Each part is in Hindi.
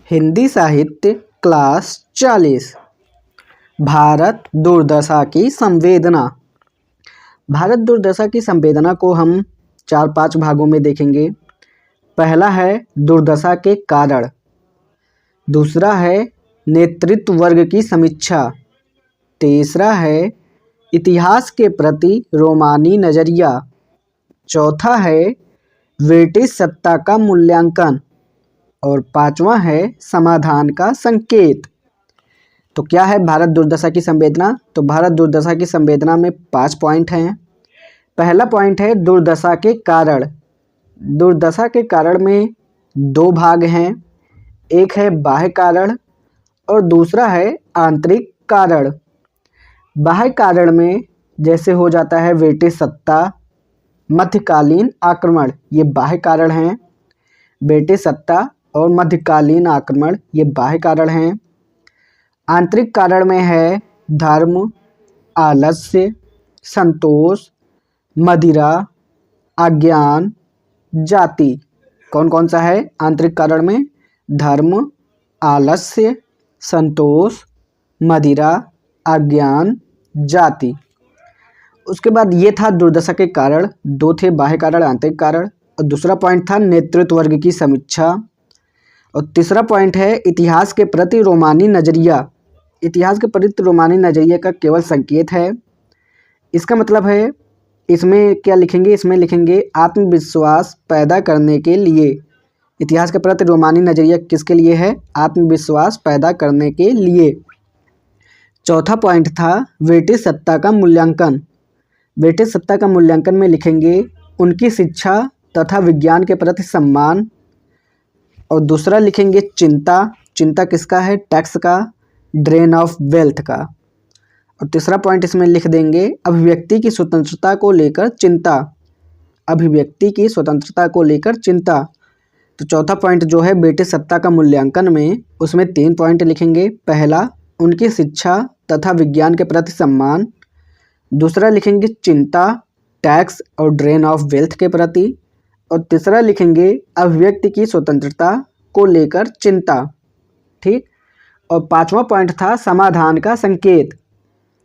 हिंदी साहित्य क्लास 40। भारत दुर्दशा की संवेदना। भारत दुर्दशा की संवेदना को हम 4-5 भागों में देखेंगे। पहला है दुर्दशा के कारण, दूसरा है नेतृत्व वर्ग की समीक्षा, तीसरा है इतिहास के प्रति रोमानी नज़रिया, चौथा है ब्रिटिश सत्ता का मूल्यांकन और पांचवा है समाधान का संकेत। तो क्या है भारत दुर्दशा की संवेदना? तो भारत दुर्दशा की संवेदना में 5 पॉइंट हैं। पहला पॉइंट है दुर्दशा के कारण। दुर्दशा के कारण में 2 भाग हैं, एक है बाह्य कारण और दूसरा है आंतरिक कारण। बाह्य कारण में जैसे हो जाता है ब्रिटिश सत्ता, मध्यकालीन आक्रमण, ये बाह्य कारण हैं। ब्रिटिश सत्ता और मध्यकालीन आक्रमण ये बाह्य कारण हैं। आंतरिक कारण में है धर्म, आलस्य, संतोष, मदिरा, अज्ञान, जाति। कौन कौन सा है आंतरिक कारण में? धर्म, आलस्य, संतोष, मदिरा, अज्ञान, जाति। उसके बाद ये था दुर्दशा के कारण, 2 थे बाह्य कारण, आंतरिक कारण, और दूसरा पॉइंट था नेतृत्व वर्ग की समीक्षा, और तीसरा पॉइंट है इतिहास के प्रति रोमानी नज़रिया। इतिहास के प्रति रोमानी नज़रिए का केवल संकेत है। इसका मतलब है इसमें क्या लिखेंगे? इसमें लिखेंगे आत्मविश्वास पैदा करने के लिए। इतिहास के प्रति रोमानी नज़रिया किसके लिए है? आत्मविश्वास पैदा करने के लिए। चौथा पॉइंट था ब्रिटिश सत्ता का मूल्यांकन। ब्रिटिश सत्ता का मूल्यांकन में लिखेंगे उनकी शिक्षा तथा विज्ञान के प्रति सम्मान, और दूसरा लिखेंगे चिंता। चिंता किसका है? टैक्स का, ड्रेन ऑफ वेल्थ का। और तीसरा पॉइंट इसमें लिख देंगे अभिव्यक्ति की स्वतंत्रता को लेकर चिंता। अभिव्यक्ति की स्वतंत्रता को लेकर चिंता। तो चौथा पॉइंट जो है ब्रिटिश सत्ता का मूल्यांकन में, उसमें 3 पॉइंट लिखेंगे। पहला उनकी शिक्षा तथा विज्ञान के प्रति सम्मान, दूसरा लिखेंगे चिंता, टैक्स और ड्रेन ऑफ वेल्थ के प्रति, और तीसरा लिखेंगे अभिव्यक्ति की स्वतंत्रता को लेकर चिंता। ठीक। और 5वां पॉइंट था समाधान का संकेत।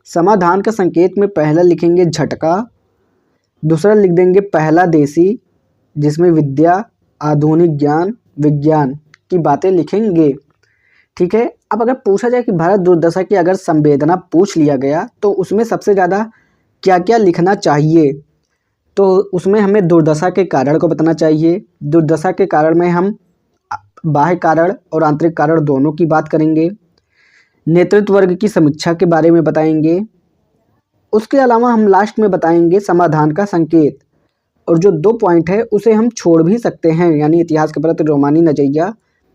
समाधान का संकेत में पहला लिखेंगे झटका, दूसरा लिख देंगे पहला देसी, जिसमें विद्या, आधुनिक ज्ञान, विज्ञान की बातें लिखेंगे। ठीक है। अब अगर पूछा जाए कि भारत दुर्दशा की अगर संवेदना पूछ लिया गया तो उसमें सबसे ज़्यादा क्या क्या लिखना चाहिए? तो उसमें हमें दुर्दशा के कारण को बताना चाहिए। दुर्दशा के कारण में हम बाह्य कारण और आंतरिक कारण दोनों की बात करेंगे। नेतृत्व वर्ग की समीक्षा के बारे में बताएंगे। उसके अलावा हम लास्ट में बताएंगे समाधान का संकेत। और जो 2 पॉइंट है उसे हम छोड़ भी सकते हैं, यानी इतिहास के प्रति रोमानी नज़रिया,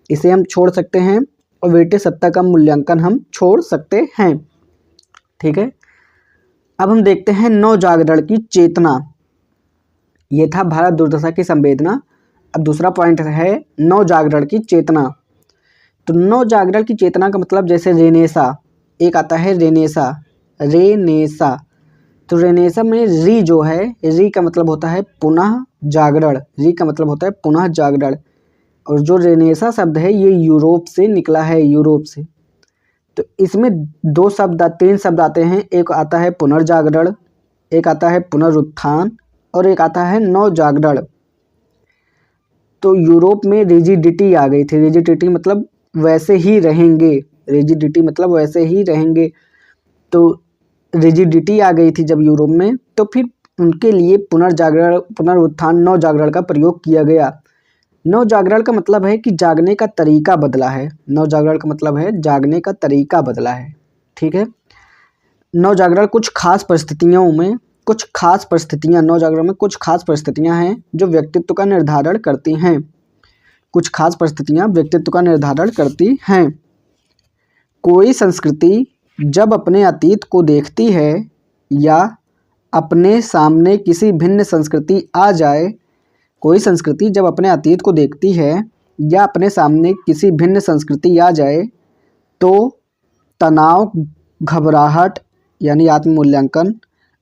इसे हम छोड़ सकते हैं, और ब्रिटिश सत्ता का मूल्यांकन हम छोड़ सकते हैं। ठीक है। अब हम देखते हैं नव जागरण की चेतना। ये था भारत दुर्दशा की संवेदना। अब दूसरा पॉइंट है नव जागरण की चेतना। तो नव जागरण की चेतना का मतलब जैसे रेनेसा, एक आता है रेनेसा, रेनेसा। तो रेनेसा में री जो है, री का मतलब होता है पुनः जागरण, री का मतलब होता है पुनः जागरण। और जो रेनेसा शब्द है ये यूरोप से निकला है, यूरोप से। तो इसमें 3 शब्द आते हैं। एक आता है पुनर्जागरण, एक आता है पुनरुत्थान, और एक आता है नव जागरण। तो यूरोप में रिजिडिटी आ गई थी। रिजिडिटी मतलब वैसे ही रहेंगे, रिजिडिटी मतलब वैसे ही रहेंगे। तो रिजिडिटी आ गई थी जब यूरोप में, तो फिर उनके लिए पुनर्जागरण, पुनरुत्थान, नव जागरण का प्रयोग किया गया। नव जागरण का मतलब है कि जागने का तरीका बदला है। नव जागरण का मतलब है जागने का तरीका बदला है। ठीक है। नव जागरण कुछ खास परिस्थितियों में, कुछ खास परिस्थितियाँ, नव जागरण में कुछ खास परिस्थितियाँ हैं जो व्यक्तित्व का निर्धारण करती हैं। कुछ खास परिस्थितियाँ व्यक्तित्व का निर्धारण करती हैं। कोई संस्कृति जब अपने अतीत को देखती है या अपने सामने किसी भिन्न संस्कृति आ जाए, कोई संस्कृति जब अपने अतीत को देखती है या अपने सामने किसी भिन्न संस्कृति आ जाए तो तनाव, घबराहट यानी आत्ममूल्यांकन,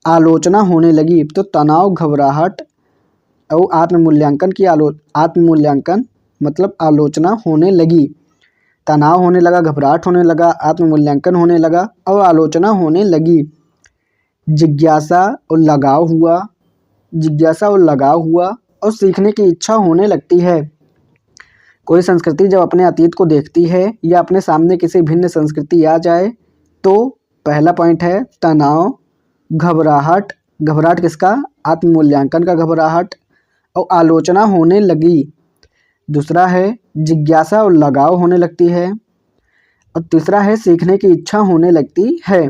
आलोचना होने लगी। तो तनाव, घबराहट और आत्ममूल्यांकन मतलब आलोचना होने लगी। तनाव होने लगा, घबराहट होने लगा, आत्ममूल्यांकन होने लगा और आलोचना होने लगी। जिज्ञासा और लगाव हुआ और सीखने की इच्छा होने लगती है। कोई संस्कृति जब अपने अतीत को देखती है या अपने सामने किसी भिन्न संस्कृति आ जाए तो पहला पॉइंट है तनाव, घबराहट किसका? आत्ममूल्यांकन का घबराहट और आलोचना होने लगी। दूसरा है जिज्ञासा और लगाव होने लगती है और तीसरा है सीखने की इच्छा होने लगती है।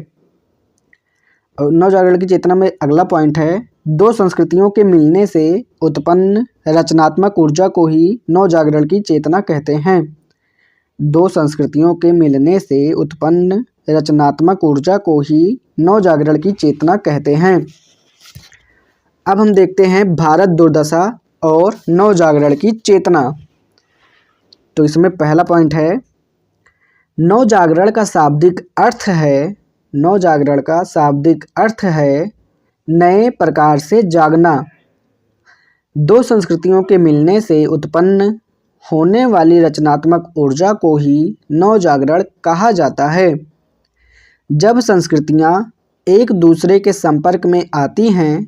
और नवजागरण की चेतना में अगला पॉइंट है दो संस्कृतियों के मिलने से उत्पन्न रचनात्मक ऊर्जा को ही नवजागरण की चेतना कहते हैं। दो संस्कृतियों के मिलने से उत्पन्न रचनात्मक ऊर्जा को ही नवजागरण की चेतना कहते हैं। अब हम देखते हैं भारत दुर्दशा और नवजागरण की चेतना। तो इसमें पहला पॉइंट है नवजागरण का शाब्दिक अर्थ है नए प्रकार से जागना। दो संस्कृतियों के मिलने से उत्पन्न होने वाली रचनात्मक ऊर्जा को ही नवजागरण कहा जाता है। जब संस्कृतियां एक दूसरे के संपर्क में आती हैं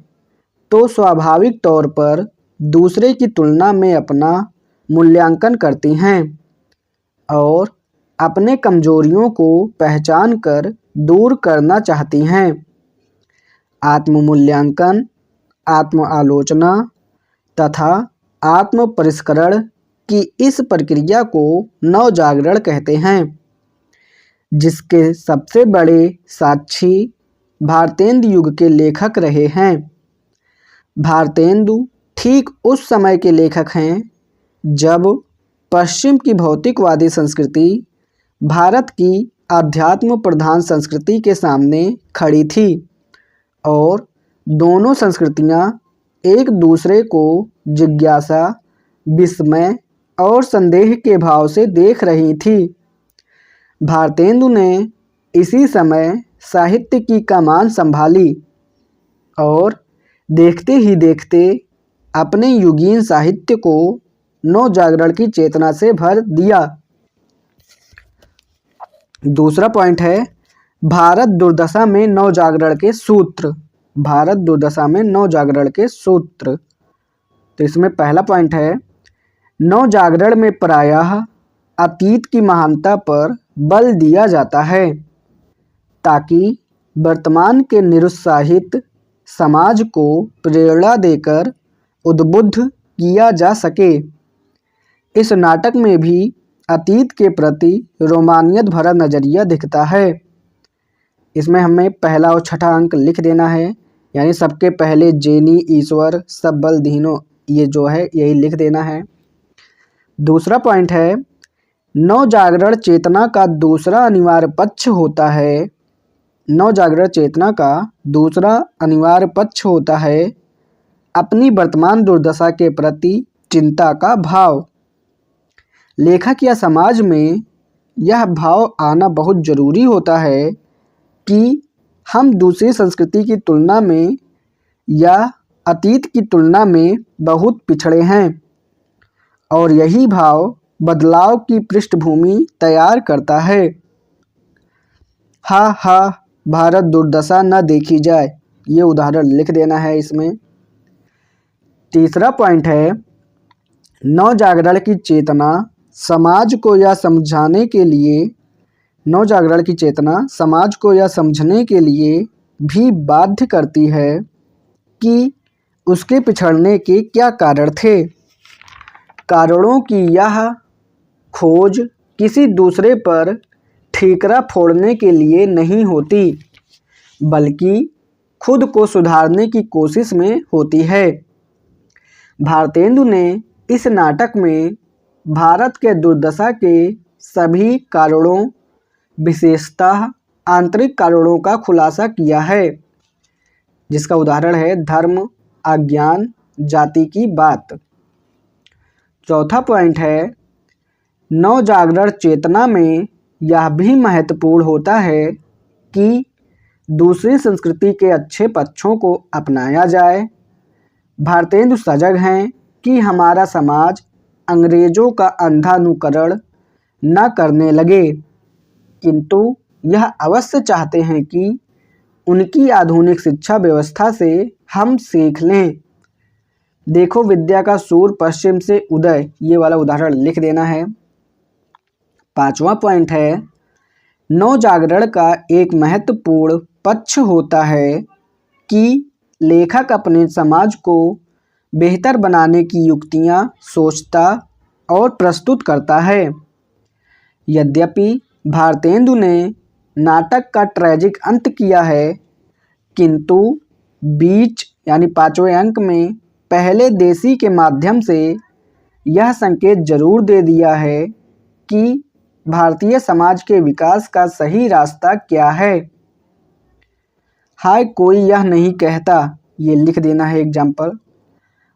तो स्वाभाविक तौर पर दूसरे की तुलना में अपना मूल्यांकन करती हैं और अपने कमजोरियों को पहचान कर दूर करना चाहती हैं। आत्ममूल्यांकन, आत्म आलोचना तथा आत्म परिष्करण की इस प्रक्रिया को नवजागरण कहते हैं, जिसके सबसे बड़े साक्षी भारतेंदु युग के लेखक रहे हैं। भारतेंदु ठीक उस समय के लेखक हैं जब पश्चिम की भौतिकवादी संस्कृति भारत की आध्यात्म प्रधान संस्कृति के सामने खड़ी थी और दोनों संस्कृतियां एक दूसरे को जिज्ञासा, विस्मय और संदेह के भाव से देख रही थी। भारतेंदु ने इसी समय साहित्य की कमान संभाली और देखते ही देखते अपने युगीन साहित्य को नवजागरण की चेतना से भर दिया। दूसरा पॉइंट है भारत दुर्दशा में नवजागरण के सूत्र। तो इसमें पहला पॉइंट है नवजागरण में प्रायः अतीत की महानता पर बल दिया जाता है ताकि वर्तमान के निरुत्साहित समाज को प्रेरणा देकर उद्बुद्ध किया जा सके। इस नाटक में भी अतीत के प्रति रोमानियत भरा नज़रिया दिखता है। इसमें हमें पहला और छठा अंक लिख देना है, यानी सबके पहले जेनी, ईश्वर, सब बल दीनो, ये जो है यही लिख देना है। दूसरा पॉइंट है नवजागरण चेतना का दूसरा अनिवार्य पक्ष होता है अपनी वर्तमान दुर्दशा के प्रति चिंता का भाव। लेखक या समाज में यह भाव आना बहुत जरूरी होता है कि हम दूसरी संस्कृति की तुलना में या अतीत की तुलना में बहुत पिछड़े हैं और यही भाव बदलाव की पृष्ठभूमि तैयार करता है। हा भारत दुर्दशा न देखी जाए, ये उदाहरण लिख देना है इसमें। तीसरा पॉइंट है नवजागरण की चेतना समाज को यह समझने के लिए भी बाध्य करती है कि उसके पिछड़ने के क्या कारण थे। कारणों की यह खोज किसी दूसरे पर ठीकरा फोड़ने के लिए नहीं होती, बल्कि खुद को सुधारने की कोशिश में होती है। भारतेंदु ने इस नाटक में भारत के दुर्दशा के सभी कारणों, विशेषतः आंतरिक कारणों का खुलासा किया है, जिसका उदाहरण है धर्म, अज्ञान, जाति की बात। चौथा पॉइंट है नवजागरण चेतना में यह भी महत्वपूर्ण होता है कि दूसरी संस्कृति के अच्छे पक्षों को अपनाया जाए। भारतेंदु सजग हैं कि हमारा समाज अंग्रेजों का अंधा अनुकरण न करने लगे, किंतु यह अवश्य चाहते हैं कि उनकी आधुनिक शिक्षा व्यवस्था से हम सीख लें। देखो विद्या का सूर पश्चिम से उदय, ये वाला उदाहरण लिख देना है। 5वां पॉइंट है, नवजागरण का एक महत्वपूर्ण पक्ष होता है कि लेखक अपने समाज को बेहतर बनाने की युक्तियां सोचता और प्रस्तुत करता है। यद्यपि भारतेंदु ने नाटक का ट्रेजिक अंत किया है, किंतु बीच यानी 5वें अंक में पहले देशी के माध्यम से यह संकेत जरूर दे दिया है कि भारतीय समाज के विकास का सही रास्ता क्या है। हाय कोई यह नहीं कहता, ये लिख देना है एग्जाम्पल।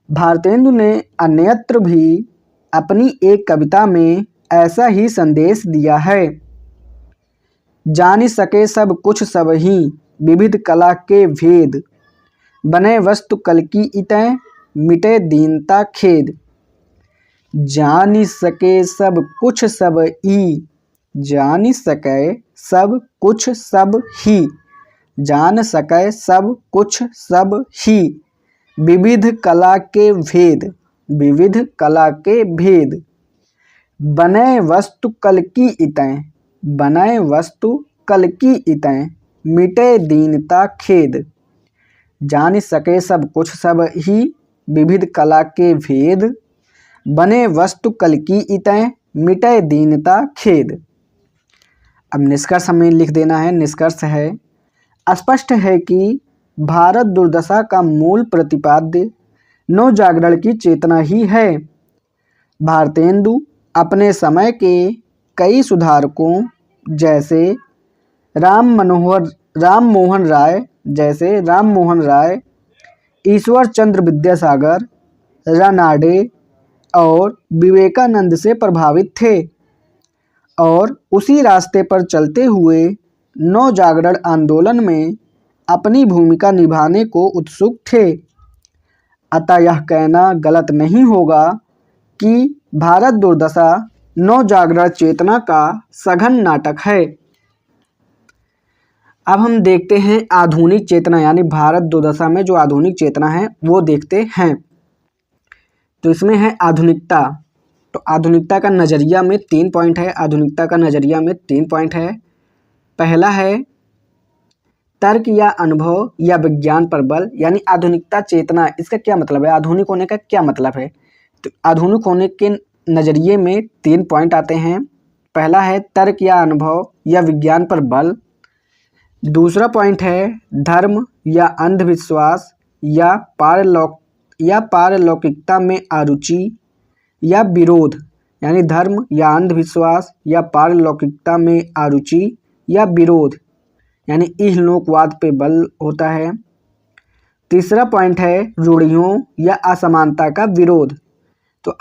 भारतेंदु ने अन्यत्र भी अपनी एक कविता में ऐसा ही संदेश दिया है। जान सके सब कुछ सब ही, विविध कला के भेद, बने वस्तु कल की इतै, मिटे दीनता खेद। जान सके सब कुछ सब ही, जान सके सब कुछ सब ही, जान सके सब कुछ सब ही, विविध कला के भेद, विविध कला के भेद, बने वस्तु कल की इतै, बने वस्तु कल की इतै, मिटे दीनता खेद। जान सके सब कुछ सब ही, विविध कला के भेद, बने वस्तु कल की इतै, मिटे दीनता खेद। अब निष्कर्ष हमें लिख देना है। निष्कर्ष है, स्पष्ट है कि भारत दुर्दशा का मूल प्रतिपाद्य नवजागरण की चेतना ही है। भारतेंदु अपने समय के कई सुधारकों जैसे राम मोहन राय, ईश्वर चंद्र विद्यासागर, रानाडे और विवेकानंद से प्रभावित थे और उसी रास्ते पर चलते हुए नवजागरण आंदोलन में अपनी भूमिका निभाने को उत्सुक थे। अतः यह कहना गलत नहीं होगा कि भारत दुर्दशा नवजागरण चेतना का सघन नाटक है। अब हम देखते हैं आधुनिक चेतना, यानी भारत दुर्दशा में जो आधुनिक चेतना है वो देखते हैं। तो इसमें है आधुनिकता। तो आधुनिकता का नज़रिया में 3 पॉइंट है। आधुनिकता का नज़रिया में 3 पॉइंट है। पहला है तर्क या अनुभव या विज्ञान पर बल, यानी आधुनिकता चेतना, इसका क्या मतलब है, आधुनिक होने का क्या मतलब है। तो आधुनिक होने के नज़रिए में 3 पॉइंट आते हैं। पहला है तर्क या अनुभव या विज्ञान पर बल। दूसरा पॉइंट है धर्म या अंधविश्वास या पारलौकिकता में अरुचि या विरोध, यानी धर्म या अंधविश्वास या पारलौकिकता में अरुचि या विरोध, यानी इहलोकवाद पे बल होता है। तीसरा पॉइंट है रूढ़ियों या असमानता का विरोध। तो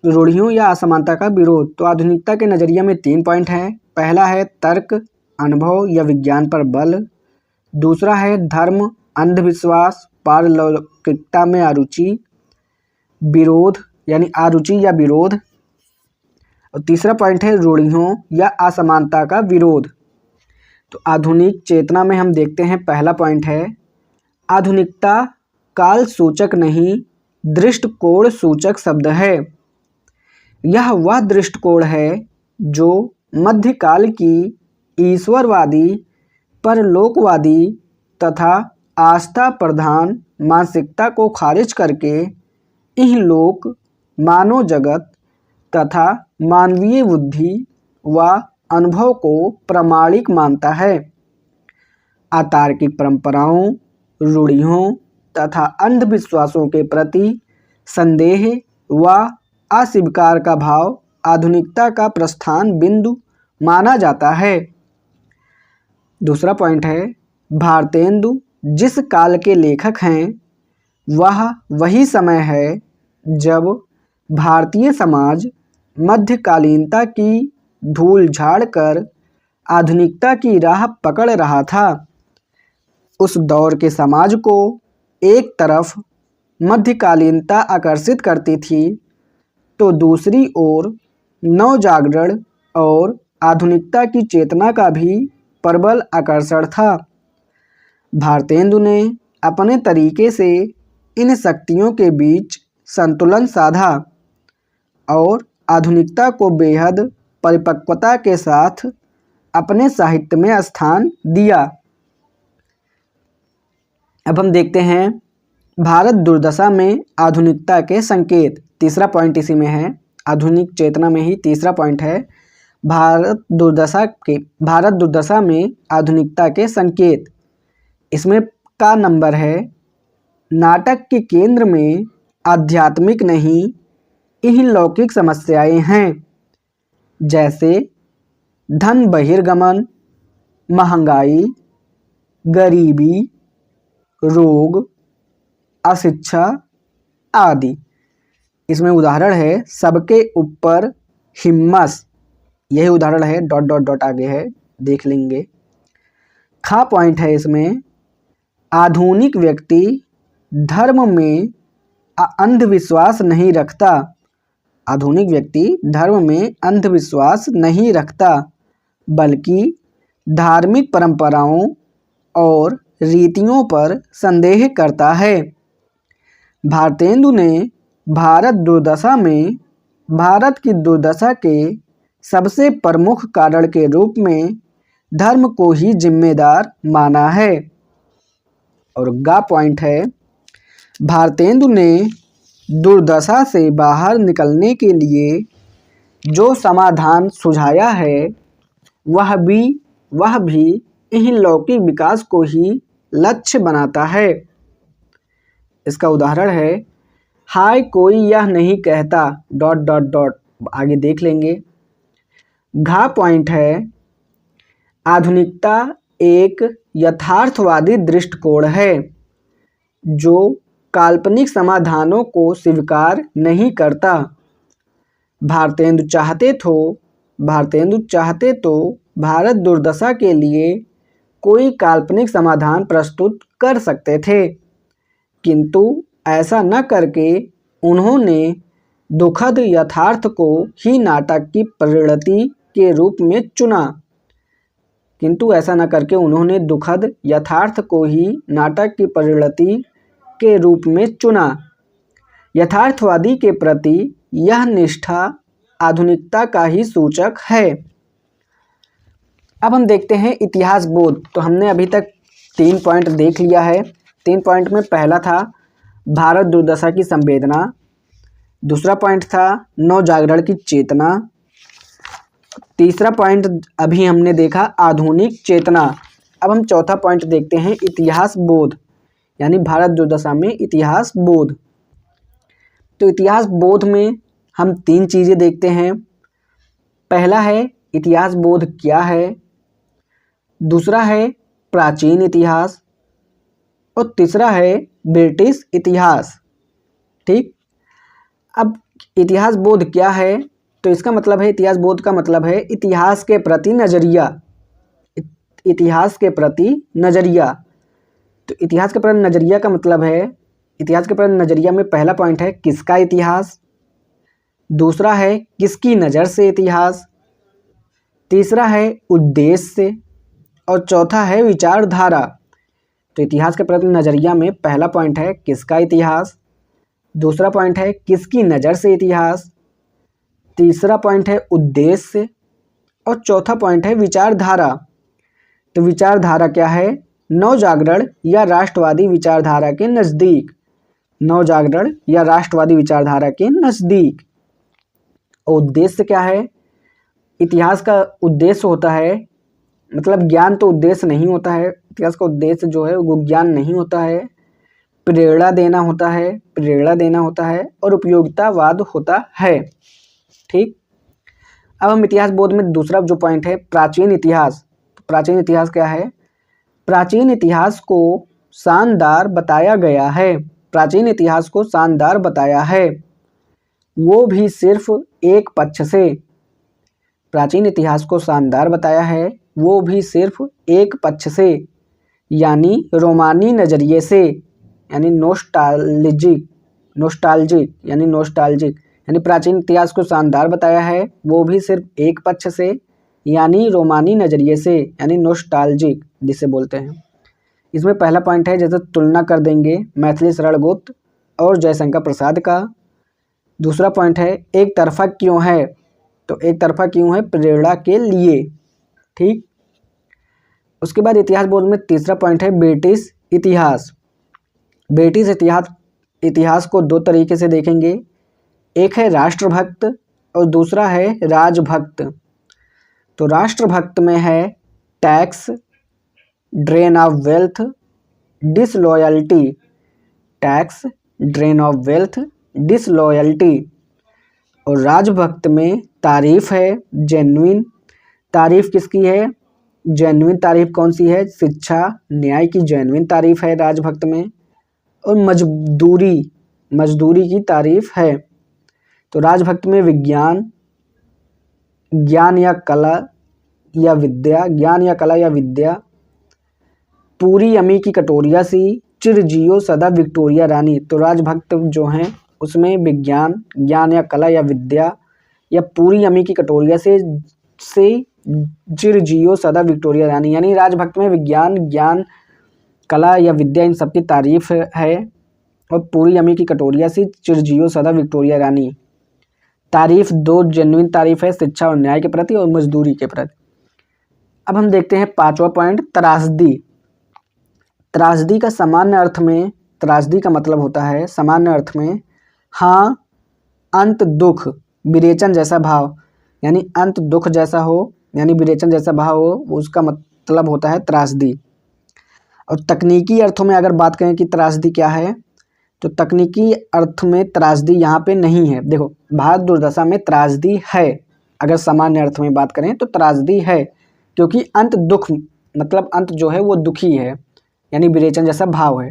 रूढ़ियों या असमानता का विरोध। तो आधुनिकता के नज़रिए में 3 पॉइंट हैं। पहला है तर्क, अनुभव या विज्ञान पर बल। दूसरा है धर्म, अंधविश्वास, पारलौकिकता में अरुचि, विरोध, यानी अरुचि या विरोध। और तीसरा पॉइंट है रूढ़ियों या असमानता का विरोध। तो आधुनिक चेतना में हम देखते हैं पहला पॉइंट है आधुनिकता काल सूचक नहीं, दृष्टिकोण सूचक शब्द है। यह वह दृष्टिकोण है जो मध्यकाल की ईश्वरवादी, परलोकवादी तथा आस्था प्रधान मानसिकता को खारिज करके इहलोक, मानव जगत तथा मानवीय बुद्धि व अनुभव को प्रामाणिक मानता है। अतार्किक परंपराओं, रूढ़ियों तथा अंधविश्वासों के प्रति संदेह व अस्वीकार का भाव आधुनिकता का प्रस्थान बिंदु माना जाता है। दूसरा पॉइंट है भारतेंदु जिस काल के लेखक हैं वह वही समय है जब भारतीय समाज मध्यकालीनता की धूल झाड़कर आधुनिकता की राह पकड़ रहा था। उस दौर के समाज को एक तरफ मध्यकालीनता आकर्षित करती थी तो दूसरी ओर नवजागरण और आधुनिकता की चेतना का भी प्रबल आकर्षण था। भारतेंदु ने अपने तरीके से इन शक्तियों के बीच संतुलन साधा और आधुनिकता को बेहद परिपक्वता के साथ अपने साहित्य में स्थान दिया। अब हम देखते हैं भारत दुर्दशा में आधुनिकता के संकेत। तीसरा पॉइंट इसी में है, आधुनिक चेतना में ही तीसरा पॉइंट है, भारत दुर्दशा में आधुनिकता के संकेत। इसमें का नंबर है, नाटक के केंद्र में आध्यात्मिक नहीं इहलौकिक समस्याएं हैं, जैसे धन बहिर्गमन, महंगाई, गरीबी, रोग, अशिक्षा आदि। इसमें उदाहरण है सबके ऊपर हिम्मत, यही उदाहरण है, डॉट डॉट डॉट आगे है, देख लेंगे। खा पॉइंट है इसमें, आधुनिक व्यक्ति धर्म में अंधविश्वास नहीं रखता। आधुनिक व्यक्ति धर्म में अंधविश्वास नहीं रखता, बल्कि धार्मिक परंपराओं और रीतियों पर संदेह करता है। भारतेंदु ने भारत दुर्दशा में भारत की दुर्दशा के सबसे प्रमुख कारण के रूप में धर्म को ही जिम्मेदार माना है। और गा पॉइंट है, भारतेंदु ने दुर्दशा से बाहर निकलने के लिए जो समाधान सुझाया है वह भी इहलौकिक विकास को ही लक्ष्य बनाता है। इसका उदाहरण है, हाय कोई यह नहीं कहता डॉट डॉट डॉट, आगे देख लेंगे। घा पॉइंट है, आधुनिकता एक यथार्थवादी दृष्टिकोण है जो काल्पनिक समाधानों को स्वीकार नहीं करता। भारतेंदु चाहते तो भारत दुर्दशा के लिए कोई काल्पनिक समाधान प्रस्तुत कर सकते थे, किंतु ऐसा न करके उन्होंने दुखद यथार्थ को ही नाटक की परिणति के रूप में चुना। यथार्थवादी के प्रति यह निष्ठा आधुनिकता का ही सूचक है। अब हम देखते हैं इतिहास बोध। तो हमने अभी तक 3 पॉइंट देख लिया है। 3 पॉइंट में पहला था भारत दुर्दशा की संवेदना, दूसरा पॉइंट था नव जागरण की चेतना, तीसरा पॉइंट अभी हमने देखा आधुनिक चेतना। अब हम चौथा पॉइंट देखते हैं इतिहास बोध, यानी भारत दुर्दशा में इतिहास बोध। तो इतिहास बोध में हम 3 चीज़ें देखते हैं। पहला है इतिहास बोध क्या है, दूसरा है प्राचीन इतिहास, और तीसरा है ब्रिटिश इतिहास। ठीक, अब इतिहास बोध क्या है, तो इसका मतलब है, इतिहास बोध का मतलब है इतिहास के प्रति नज़रिया। इतिहास के प्रति नज़रिया, तो इतिहास के प्रति नज़रिया का मतलब है, इतिहास के प्रति नज़रिया में पहला पॉइंट है किसका इतिहास, दूसरा है किसकी नज़र से इतिहास, तीसरा है उद्देश्य, और चौथा है विचारधारा। तो इतिहास के प्रति नज़रिया में पहला पॉइंट है किसका इतिहास, दूसरा पॉइंट है किसकी नज़र से इतिहास, तीसरा पॉइंट है उद्देश्य, और चौथा पॉइंट है विचारधारा। तो विचारधारा क्या है, नव जागरण या राष्ट्रवादी विचारधारा के नज़दीक, नव जागरण या राष्ट्रवादी विचारधारा के नज़दीक। और उद्देश्य क्या है, इतिहास का उद्देश्य होता है, मतलब ज्ञान तो उद्देश्य नहीं होता है, इतिहास का उद्देश्य जो है वो ज्ञान नहीं होता है, प्रेरणा देना होता है और उपयोगितावाद होता है। ठीक, अब हम इतिहास बोध में दूसरा जो पॉइंट है प्राचीन इतिहास। प्राचीन इतिहास क्या है, प्राचीन इतिहास को शानदार बताया गया है, प्राचीन इतिहास को शानदार बताया है, वो भी सिर्फ एक पक्ष से। प्राचीन इतिहास को शानदार बताया है, वो भी सिर्फ एक पक्ष से, यानी रोमानी नज़रिए से, यानी नोस्टाल्जिक यानी नोस्टाल्जिक, यानी प्राचीन इतिहास को शानदार बताया है, वो भी सिर्फ एक पक्ष से, यानी रोमानी नज़रिए से, यानी नोस्टाल्जिक जिसे बोलते हैं। इसमें पहला पॉइंट है जैसे तुलना कर देंगे मैथिली शरण गुप्त और जयशंकर प्रसाद का। दूसरा पॉइंट है एक तरफा क्यों है, तो एक तरफा क्यों है, प्रेरणा के लिए। ठीक। उसके बाद इतिहास बोर्ड में तीसरा पॉइंट है ब्रिटिश इतिहास। ब्रिटिश इतिहास को दो तरीके से देखेंगे, एक है राष्ट्रभक्त और दूसरा है राजभक्त। तो राष्ट्रभक्त में है tax, drain of wealth, disloyalty. Tax, drain of wealth, disloyalty. और राजभक्त में तारीफ है, जेन्युइन। तारीफ किसकी है, जेन्युइन तारीफ कौन सी है, शिक्षा न्याय की जेन्युइन तारीफ है राजभक्त में। और मजदूरी की तारीफ है। तो राजभक्त में विज्ञान, ज्ञान या कला या विद्या, पूरी अमी की कटोरिया सी, चिर जियो सदा विक्टोरिया रानी। तो राजभक्त जो हैं उसमें विज्ञान, ज्ञान या कला या विद्या या पूरी अमी की कटोरिया से चिर जियो सदा विक्टोरिया रानी, यानी राजभक्त में विज्ञान, ज्ञान, कला या विद्या इन सब की तारीफ है। और पूरी अमी की कटोरिया से चिर जियो सदा विक्टोरिया रानी। तारीफ दो जेन्युइन तारीफ है, शिक्षा और न्याय के प्रति और मजदूरी के प्रति। अब हम देखते हैं पांचवा पॉइंट, त्रासदी। त्रासदी का सामान्य अर्थ में, त्रासदी का मतलब होता है सामान्य अर्थ में हाँ अंत दुख विरेचन जैसा भाव, यानी अंत दुख जैसा हो, यानी विरेचन जैसा भाव हो, उसका मतलब होता है त्रासदी। और तकनीकी अर्थों में अगर बात करें कि त्रासदी क्या है, तो तकनीकी अर्थ में त्रासदी यहाँ पे नहीं है। देखो भारत दुर्दशा में त्रासदी है, अगर सामान्य अर्थ में बात करें तो त्रासदी है, क्योंकि अंत दुख मतलब अंत जो है वो दुखी है, यानी विरेचन जैसा भाव है।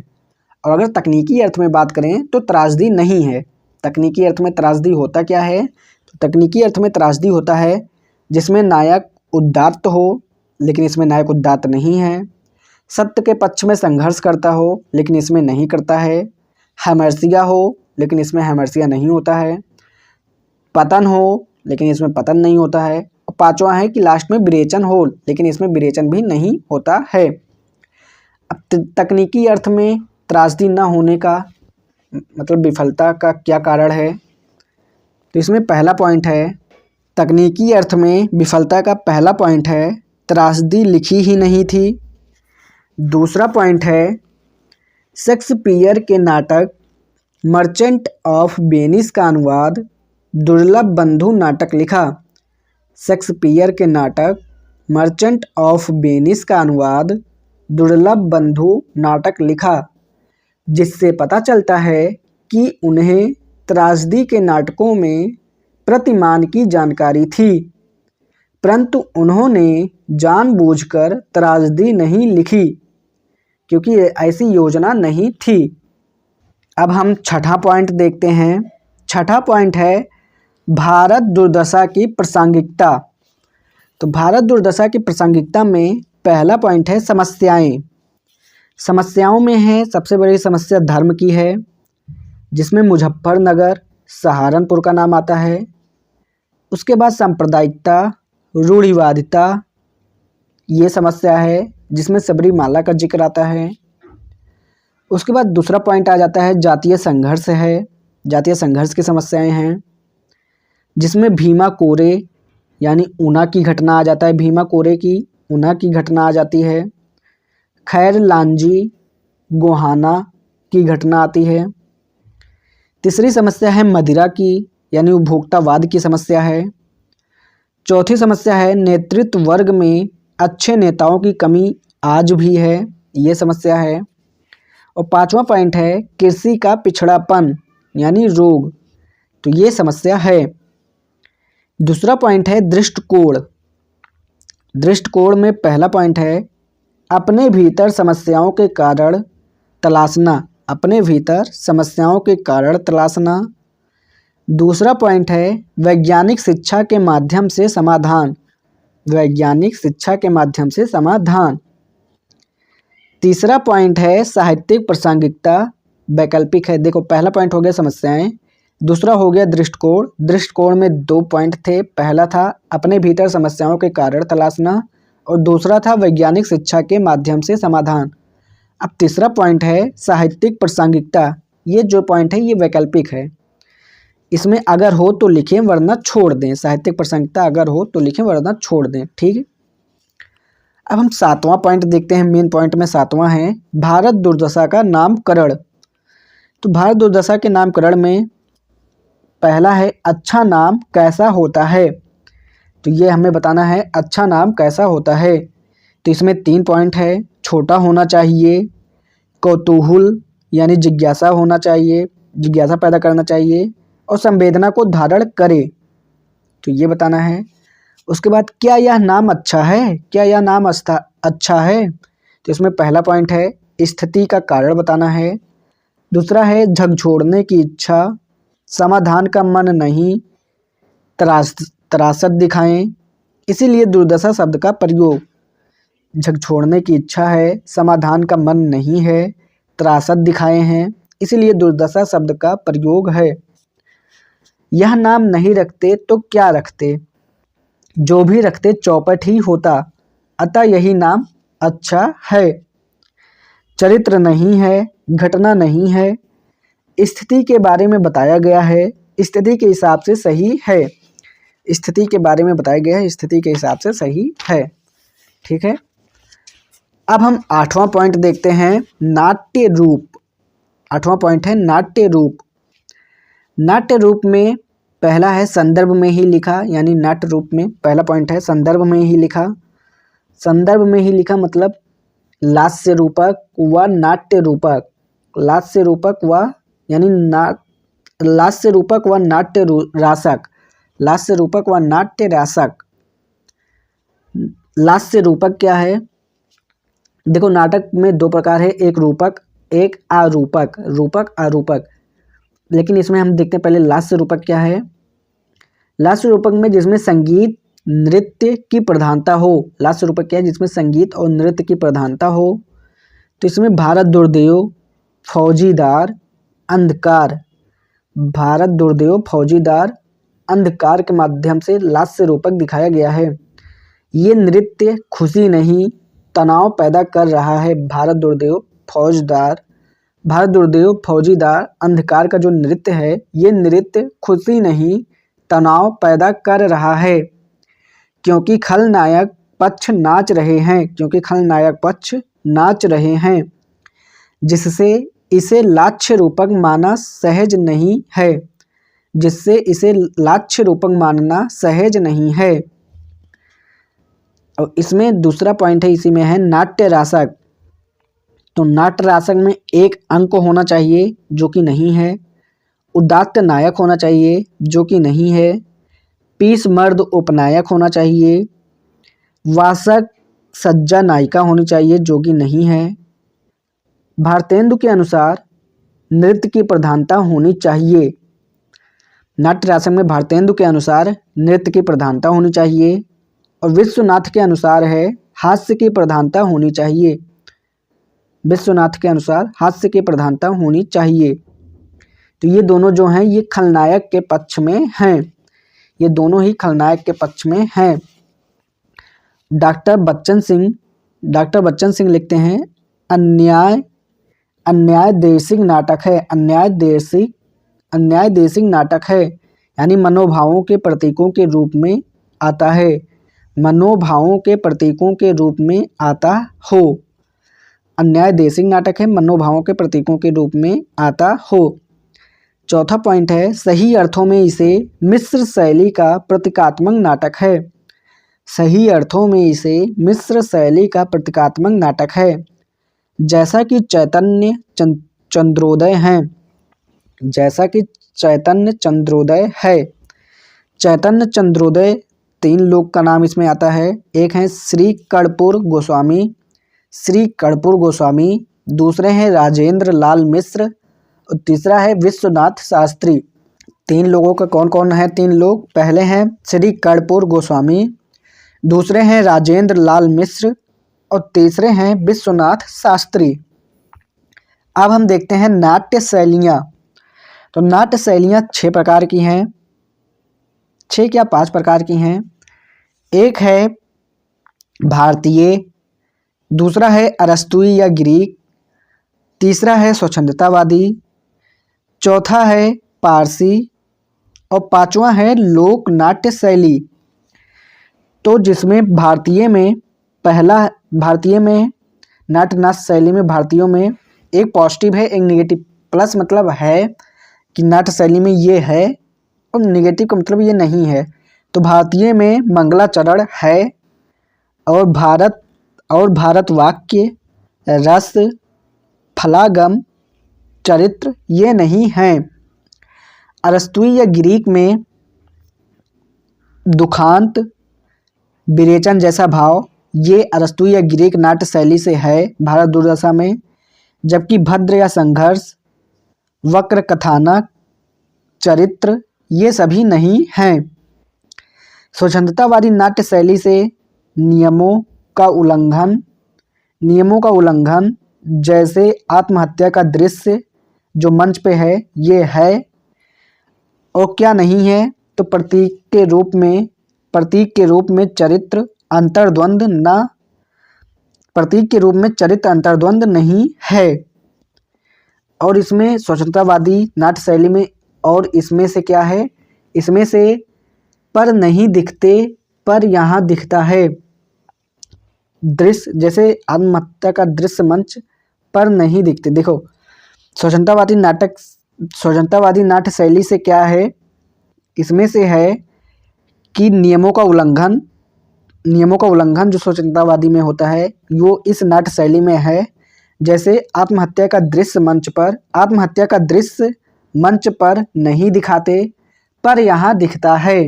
और अगर तकनीकी अर्थ में बात करें तो त्रासदी नहीं है। तकनीकी अर्थ में त्रासदी होता क्या है, तो तकनीकी अर्थ में त्रासदी होता है जिसमें नायक उदात्त हो, लेकिन इसमें नायक उदात्त नहीं है। सत्य के पक्ष में संघर्ष करता हो, लेकिन इसमें नहीं करता है। हैमर्सिया हो, लेकिन इसमें हैमर्सिया नहीं होता है। पतन हो, लेकिन इसमें पतन नहीं होता है। और पांचवा है कि लास्ट में विरेचन हो, लेकिन इसमें विरेचन भी नहीं होता है। अब तकनीकी अर्थ में त्रासदी न होने का मतलब विफलता का क्या कारण है, तो इसमें पहला पॉइंट है, तकनीकी अर्थ में विफलता का पहला पॉइंट है त्रासदी लिखी ही नहीं थी। दूसरा पॉइंट है शेक्सपियर के नाटक मर्चेंट ऑफ वेनिस का अनुवाद दुर्लभ बंधु नाटक लिखा। शेक्सपियर के नाटक मर्चेंट ऑफ वेनिस का अनुवाद दुर्लभ बंधु नाटक लिखा, जिससे पता चलता है कि उन्हें त्रासदी के नाटकों में प्रतिमान की जानकारी थी, परंतु उन्होंने जानबूझकर त्रासदी नहीं लिखी क्योंकि ऐसी योजना नहीं थी। अब हम छठा पॉइंट देखते हैं। छठा पॉइंट है भारत दुर्दशा की प्रासंगिकता। तो भारत दुर्दशा की प्रासंगिकता में पहला पॉइंट है समस्याएं। समस्याओं में है सबसे बड़ी समस्या धर्म की है, जिसमें मुजफ्फरनगर, सहारनपुर का नाम आता है। उसके बाद सांप्रदायिकता, रूढ़िवादिता, ये समस्या है जिसमें सबरीमाला का जिक्र आता है। उसके बाद दूसरा पॉइंट आ जाता है जातीय संघर्ष है। जातीय संघर्ष की समस्याएं हैं, जिसमें भीमा कोरे यानी ऊना की घटना आ जाता है, भीमा कोरे की ऊना की घटना आ जाती है। खैर लांजी गोहाना की घटना आती है। तीसरी समस्या है मदिरा की यानी उपभोक्तावाद की समस्या है। चौथी समस्या है नेतृत्व वर्ग में अच्छे नेताओं की कमी आज भी है, ये समस्या है। और पांचवा पॉइंट है कृषि का पिछड़ापन यानी रोग, तो ये समस्या है। दूसरा पॉइंट है दृष्टिकोण। दृष्टिकोण में पहला पॉइंट है अपने भीतर समस्याओं के कारण तलाशना, अपने भीतर समस्याओं के कारण तलाशना। दूसरा पॉइंट है वैज्ञानिक शिक्षा के माध्यम से समाधान, वैज्ञानिक शिक्षा के माध्यम से समाधान। तीसरा पॉइंट है साहित्यिक प्रासंगिकता, वैकल्पिक है। देखो पहला पॉइंट हो गया समस्याएं, दूसरा हो गया दृष्टिकोण। दृष्टिकोण में 2 पॉइंट थे। पहला था अपने भीतर समस्याओं के कारण तलाशना और दूसरा था वैज्ञानिक शिक्षा के माध्यम से समाधान। अब तीसरा पॉइंट है साहित्यिक प्रासंगिकता। ये जो पॉइंट है ये वैकल्पिक है, इसमें अगर हो तो लिखें वरना छोड़ दें। साहित्यिक प्रासंगिकता अगर हो तो लिखें वरना छोड़ दें, ठीक है। अब हम 7वां पॉइंट देखते हैं। मेन पॉइंट में 7वां है भारत दुर्दशा का नामकरण। तो भारत दुर्दशा के नामकरण में पहला है अच्छा नाम कैसा होता है। तो ये हमें बताना है अच्छा नाम कैसा होता है। तो इसमें 3 पॉइंट है। छोटा होना चाहिए, कौतूहल यानी जिज्ञासा होना चाहिए, जिज्ञासा पैदा करना चाहिए और संवेदना को धारण करे। तो ये बताना है। उसके बाद क्या यह नाम अच्छा है, क्या यह नाम अच्छा है। तो इसमें पहला पॉइंट है स्थिति का कारण बताना है। दूसरा है झकझोरने की इच्छा, समाधान का मन नहीं, तरासत दिखाएं, इसीलिए दुर्दशा शब्द का प्रयोग। झकझोरने की इच्छा है, समाधान का मन नहीं है, त्रासद दिखाए हैं, इसीलिए दुर्दशा शब्द का प्रयोग है। यह नाम नहीं रखते तो क्या रखते, जो भी रखते चौपट ही होता, अतः यही नाम अच्छा है। चरित्र नहीं है, घटना नहीं है, स्थिति के बारे में बताया गया है, स्थिति के हिसाब से सही है। स्थिति के बारे में बताया गया है, स्थिति के हिसाब से सही है, ठीक है। अब हम 8वां पॉइंट देखते हैं नाट्य रूप। 8वां पॉइंट है नाट्य रूप। नाट्य रूप में पहला है संदर्भ में ही लिखा, यानी नाट्य रूप में पहला पॉइंट है संदर्भ में ही लिखा। संदर्भ में ही लिखा मतलब लास्य रूपक व नाट्य रूपक। लास्य रूपक व यानी लास्य रूपक व नाट्य रासक। लास्य रूपक व नाट्य रासक। लास्य रूपक क्या है, देखो नाटक में 2 प्रकार है, एक रूपक एक आरूपक, रूपक आरूपक। लेकिन इसमें हम देखते हैं पहले लास्य रूपक क्या है। लास्य रूपक में जिसमें संगीत नृत्य की प्रधानता हो। लास्य रूपक क्या है, जिसमें संगीत और नृत्य की प्रधानता हो। तो इसमें भारत दुर्देव, फौजीदार, अंधकार। भारत दुर्देव, फौजीदार, अंधकार के माध्यम से लास्य रूपक दिखाया गया है। ये नृत्य खुशी नहीं तनाव पैदा कर रहा है। भारत दुर्देव फौजदार, भारत दुर्देव फौजीदार, अंधकार का जो नृत्य है ये नृत्य खुशी नहीं तनाव पैदा कर रहा है, क्योंकि खलनायक पक्ष नाच रहे हैं, क्योंकि खलनायक पक्ष नाच रहे हैं, जिससे इसे लास्य रूपक माना सहज नहीं है, जिससे इसे लास्य रूपक मानना सहज नहीं है। और इसमें दूसरा पॉइंट है, इसी में है नाट्य रासक। तो नाट्य रासक में एक अंक होना चाहिए जो कि नहीं है, उदात्त नायक होना चाहिए जो कि नहीं है, पीस मर्द उपनायक होना चाहिए, वासक सज्जा नायिका होनी चाहिए जो कि नहीं है। भारतेंदु के अनुसार नृत्य की प्रधानता होनी चाहिए। नाट्य रासक में भारतेंदु के अनुसार नृत्य की प्रधानता होनी चाहिए और विश्वनाथ के अनुसार है हास्य की प्रधानता होनी चाहिए। विश्वनाथ के अनुसार हास्य की प्रधानता होनी चाहिए। तो ये दोनों जो हैं ये खलनायक के पक्ष में हैं, ये दोनों ही खलनायक के पक्ष में हैं। डॉक्टर बच्चन सिंह लिखते हैं अन्याय देशिक नाटक है। अन्याय देशिक नाटक है यानी मनोभावों के प्रतीकों के रूप में आता है, मनोभावों के प्रतीकों के रूप में आता हो। अन्याय देशिक नाटक है, मनोभावों के प्रतीकों के रूप में आता हो। चौथा पॉइंट है सही अर्थों में इसे मिश्र शैली का प्रतीकात्मक नाटक है। सही अर्थों में इसे मिश्र शैली का प्रतीकात्मक नाटक है। जैसा कि चैतन्य चंद्रोदय हैं, जैसा कि चैतन्य चंद्रोदय है। चैतन्य चंद्रोदय 3 लोग का नाम इसमें आता है। एक है श्री कर्पूर गोस्वामी, दूसरे हैं राजेंद्र लाल मिश्र और तीसरा है विश्वनाथ शास्त्री। 3 लोगों का कौन कौन है? 3 लोग, पहले हैं श्री कर्पूर गोस्वामी, दूसरे हैं राजेंद्र लाल मिश्र और तीसरे हैं विश्वनाथ शास्त्री। अब हम देखते हैं नाट्य शैलियाँ। तो नाट्य शैलियाँ 6 प्रकार की हैं, 6 या 5 प्रकार की हैं। एक है भारतीय, दूसरा है अरस्तुई या ग्रीक, तीसरा है स्वच्छंदतावादी, चौथा है पारसी और पांचवा है लोक नाट्य शैली। तो जिसमें भारतीय में नाट्य शैली में भारतीयों में एक पॉजिटिव है एक निगेटिव। प्लस मतलब है कि नाट्य शैली में ये है और निगेटिव का मतलब ये नहीं है। तो भारतीय में मंगलाचरण है और भारत वाक्य, रस, फलागम, चरित्र ये नहीं हैं। अरस्तुई या ग्रीक में दुखांत, विरेचन जैसा भाव, ये अरस्तुई या ग्रीक नाट्य शैली से है भारत दुर्दशा में। जबकि भद्र या संघर्ष, वक्र कथानक, चरित्र ये सभी नहीं हैं। स्वच्छंदतावादी नाट्य शैली से नियमों का उल्लंघन जैसे आत्महत्या का दृश्य जो मंच पे है ये है। और क्या नहीं है, तो प्रतीक के रूप में चरित्र अंतर्द्वंद नहीं है। और इसमें स्वच्छंदतावादी नाट्य शैली में और इसमें से क्या है, इसमें से पर नहीं दिखते पर यहाँ दिखता है दृश्य, जैसे आत्महत्या का दृश्य मंच पर नहीं दिखते। देखो स्वच्छंदतावादी नाट्य शैली से क्या है, इसमें से है कि नियमों का उल्लंघन जो स्वच्छंदतावादी में होता है वो इस नाट्य शैली में है। जैसे आत्महत्या का दृश्य मंच पर नहीं दिखाते पर यहाँ दिखता है।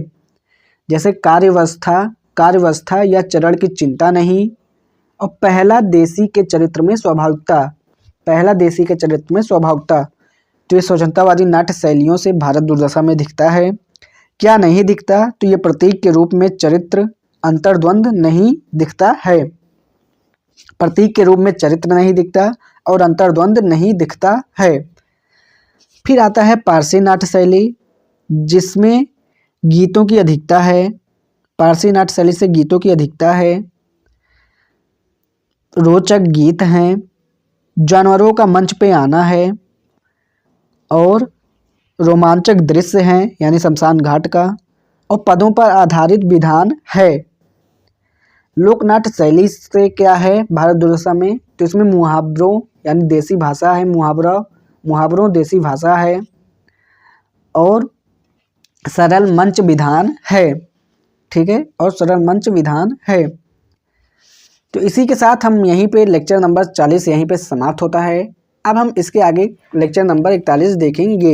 जैसे कार्यवस्था या चरण की चिंता नहीं। और पहला देशी के चरित्र में स्वाभाविकता। तो ये स्वच्छंदतावादी नाट्य शैलियों से भारत दुर्दशा में दिखता है। क्या नहीं दिखता, तो ये प्रतीक के रूप में चरित्र अंतर्द्वंद नहीं दिखता है। प्रतीक के रूप में चरित्र नहीं दिखता और अंतर्द्वंद नहीं दिखता है। फिर आता है पारसी नाट्य शैली, जिसमें गीतों की अधिकता है। पारसी नाट्य शैली से गीतों की अधिकता है, रोचक गीत हैं, जानवरों का मंच पे आना है और रोमांचक दृश्य हैं यानी शमशान घाट का, और पदों पर आधारित विधान है। लोकनाट्य शैली से क्या है भारत दुर्दशा में, तो इसमें मुहावरों यानी देसी भाषा है, मुहावरों देसी भाषा है और सरल मंच विधान है। ठीक है, और सरल मंच विधान है। तो इसी के साथ हम यहीं पे लेक्चर नंबर 40 यहीं पे समाप्त होता है। अब हम इसके आगे लेक्चर नंबर 41 देखेंगे।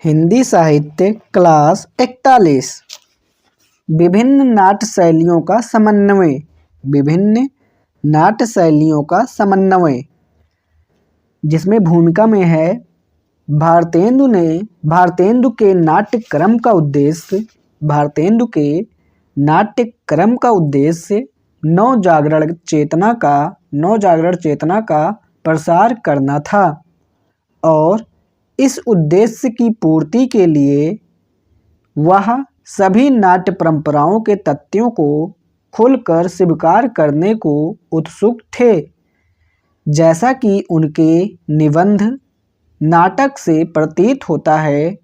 हिंदी साहित्य क्लास 41, विभिन्न नाट्य शैलियों का समन्वय, जिसमें भूमिका में है भारतेंदु के नाट्यक्रम का उद्देश्य नवजागरण चेतना का प्रसार करना था और इस उद्देश्य की पूर्ति के लिए वह सभी नाट्य परंपराओं के तथ्यों को खुलकर स्वीकार करने को उत्सुक थे। जैसा कि उनके निबंध नाटक से प्रतीत होता है,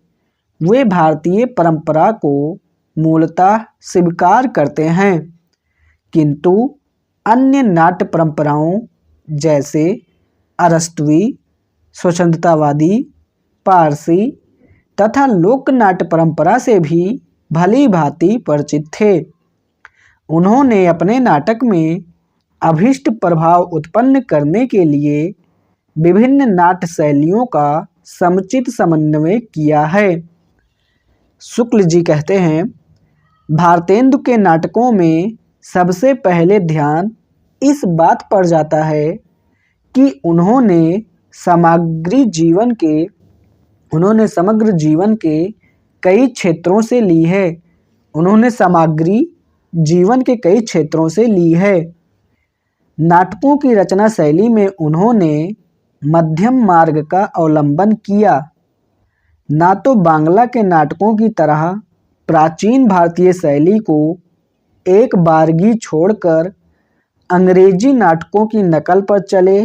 वे भारतीय परंपरा को मूलतः स्वीकार करते हैं, किंतु अन्य नाट्य परंपराओं जैसे अरस्तुई, स्वच्छंदतावादी, पारसी तथा लोक नाट्य परंपरा से भी भली भांति परिचित थे। उन्होंने अपने नाटक में अभीष्ट प्रभाव उत्पन्न करने के लिए विभिन्न नाट्य शैलियों का समुचित समन्वय किया है। शुक्ल जी कहते हैं, भारतेंदु के नाटकों में सबसे पहले ध्यान इस बात पर जाता है कि उन्होंने समग्र जीवन के कई क्षेत्रों से ली है। नाटकों की रचना शैली में उन्होंने मध्यम मार्ग का अवलंबन किया ना तो बांग्ला के नाटकों की तरह प्राचीन भारतीय शैली को एक बारगी छोड़कर अंग्रेजी नाटकों की नकल पर चले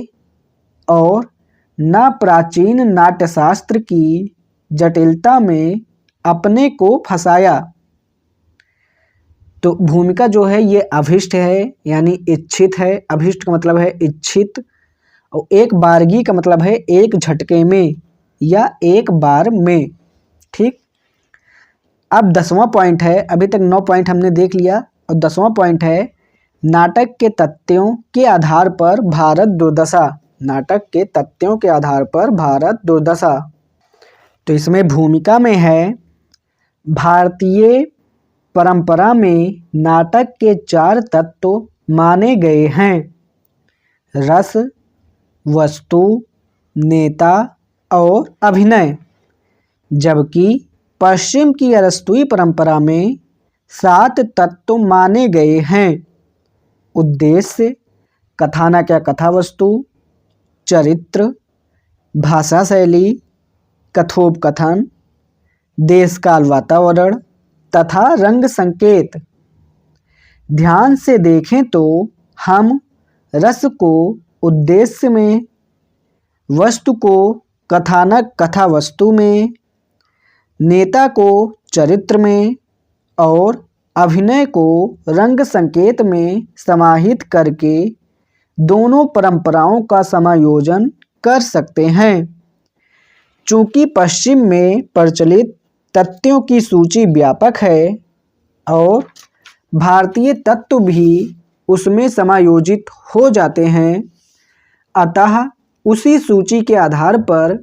और न प्राचीन नाट्यशास्त्र की जटिलता में अपने को फंसाया। तो भूमिका जो है ये अभिष्ट है यानी इच्छित है। अभिष्ट का मतलब है इच्छित और एक बारगी का मतलब है एक झटके में या एक बार में। ठीक, अब 10वां पॉइंट है। अभी तक 9 पॉइंट हमने देख लिया और 10वां पॉइंट है नाटक के तथ्यों के आधार पर भारत दुर्दशा। नाटक के तथ्यों के आधार पर भारत दुर्दशा। तो इसमें भूमिका में है भारतीय परंपरा में नाटक के 4 तत्व माने गए हैं: रस, वस्तु, नेता और अभिनय। जबकि पश्चिम की अरस्तुई परंपरा में 7 तत्व माने गए हैं: उद्देश्य, कथानक या कथावस्तु, चरित्र, भाषा शैली, कथोपकथन, देश काल वातावरण तथा रंग संकेत। ध्यान से देखें तो हम रस को उद्देश्य में, वस्तु को कथानक कथावस्तु में, नेता को चरित्र में और अभिनय को रंग संकेत में समाहित करके दोनों परंपराओं का समायोजन कर सकते हैं। चूँकि पश्चिम में प्रचलित तथ्यों की सूची व्यापक है और भारतीय तत्व भी उसमें समायोजित हो जाते हैं, अतः उसी सूची के आधार पर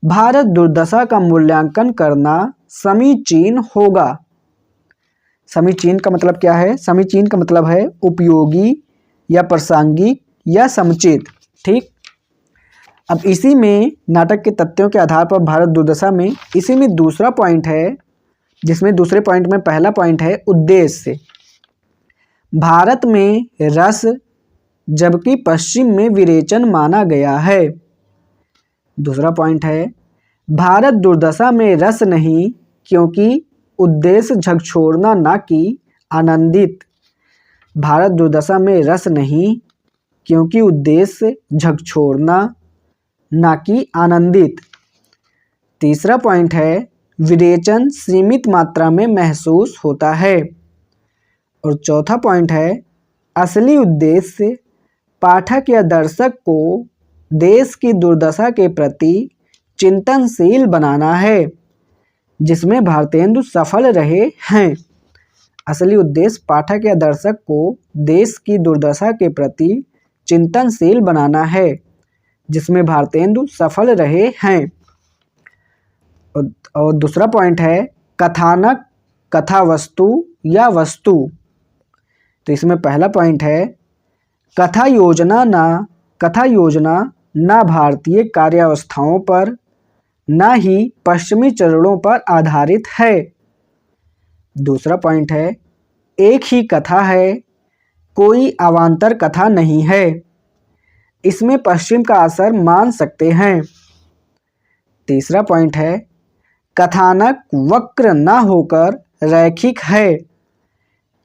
भारत दुर्दशा का मूल्यांकन करना समीचीन होगा। समीचीन का मतलब क्या है? समीचीन का मतलब है उपयोगी या प्रासंगिक या समुचित। ठीक, अब इसी में नाटक के तथ्यों के आधार पर भारत दुर्दशा में इसी में दूसरा पॉइंट है, जिसमें दूसरे पॉइंट में पहला पॉइंट है उद्देश्य। भारत में रस जबकि पश्चिम में विरेचन माना गया है। दूसरा पॉइंट है भारत दुर्दशा में रस नहीं क्योंकि उद्देश्य झकझोरना ना कि आनंदित। भारत दुर्दशा में रस नहीं क्योंकि उद्देश्य झकझोरना ना कि आनंदित। तीसरा पॉइंट है विरेचन सीमित मात्रा में महसूस होता है। और चौथा पॉइंट है असली उद्देश्य पाठक या दर्शक को देश की दुर्दशा के प्रति चिंतनशील बनाना है, जिसमें भारतेंदु सफल रहे हैं। असली उद्देश्य पाठक या दर्शक को देश की दुर्दशा के प्रति चिंतनशील बनाना है, जिसमें भारतेंदु सफल रहे हैं। और दूसरा पॉइंट है कथानक कथावस्तु या वस्तु। तो इसमें पहला पॉइंट है कथा योजना न भारतीय कार्यावस्थाओं पर न ही पश्चिमी चरणों पर आधारित है। दूसरा पॉइंट है एक ही कथा है, कोई अवान्तर कथा नहीं है, इसमें पश्चिम का असर मान सकते हैं। तीसरा पॉइंट है कथानक वक्र न होकर रैखिक है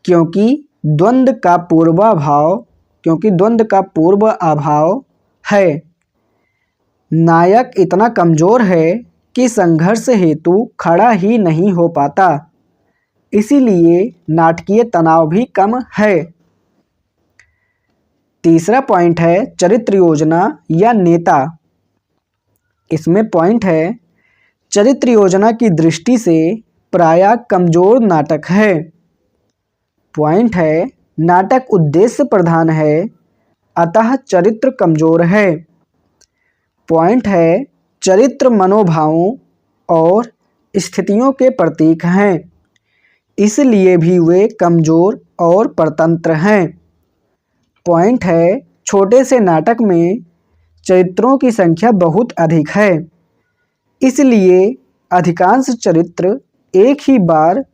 क्योंकि द्वंद्व का पूर्व अभाव है। नायक इतना कमजोर है कि संघर्ष हेतु खड़ा ही नहीं हो पाता, इसीलिए नाटकीय तनाव भी कम है। तीसरा पॉइंट है चरित्र योजना या नेता। इसमें पॉइंट है चरित्र योजना की दृष्टि से प्रायः कमजोर नाटक है। पॉइंट है नाटक उद्देश्य प्रधान है अतः चरित्र कमजोर है। पॉइंट है चरित्र मनोभावों और स्थितियों के प्रतीक हैं, इसलिए भी वे कमजोर और परतंत्र हैं। पॉइंट है छोटे से नाटक में चरित्रों की संख्या बहुत अधिक है, इसलिए अधिकांश चरित्र एक ही बार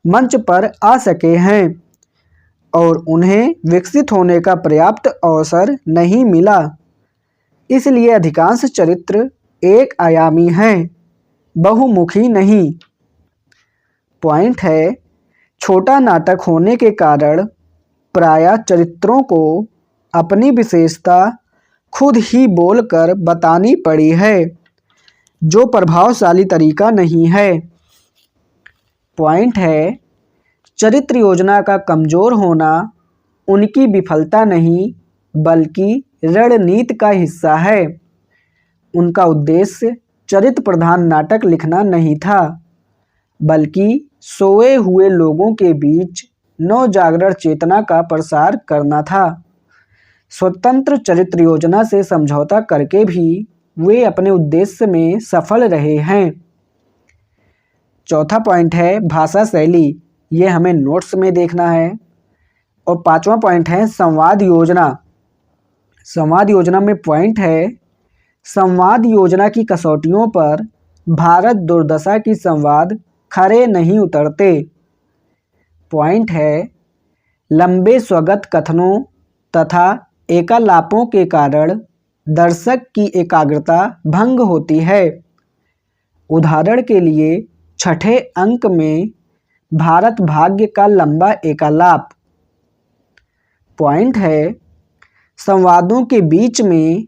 मंच पर आ सके हैं और उन्हें विकसित होने का पर्याप्त अवसर नहीं मिला, इसलिए अधिकांश चरित्र एक आयामी हैं। बहुमुखी नहीं। पॉइंट है, छोटा नाटक होने के कारण प्रायः चरित्रों को अपनी विशेषता खुद ही बोलकर बतानी पड़ी है, जो प्रभावशाली तरीका नहीं है। पॉइंट है, चरित्र योजना का कमजोर होना उनकी विफलता नहीं बल्कि रणनीति का हिस्सा है। उनका उद्देश्य चरित्र प्रधान नाटक लिखना नहीं था, बल्कि सोए हुए लोगों के बीच नवजागरण चेतना का प्रसार करना था। स्वतंत्र चरित्र योजना से समझौता करके भी वे अपने उद्देश्य में सफल रहे हैं। चौथा पॉइंट है भाषा शैली, ये हमें नोट्स में देखना है। और पांचवा पॉइंट है संवाद योजना। संवाद योजना में पॉइंट है, संवाद योजना की कसौटियों पर भारत दुर्दशा की संवाद खरे नहीं उतरते। पॉइंट है, लंबे स्वगत कथनों तथा एकालापों के कारण दर्शक की एकाग्रता भंग होती है। उदाहरण के लिए छठे अंक में भारत भाग्य का लंबा एकालाप। पॉइंट है, संवादों के बीच में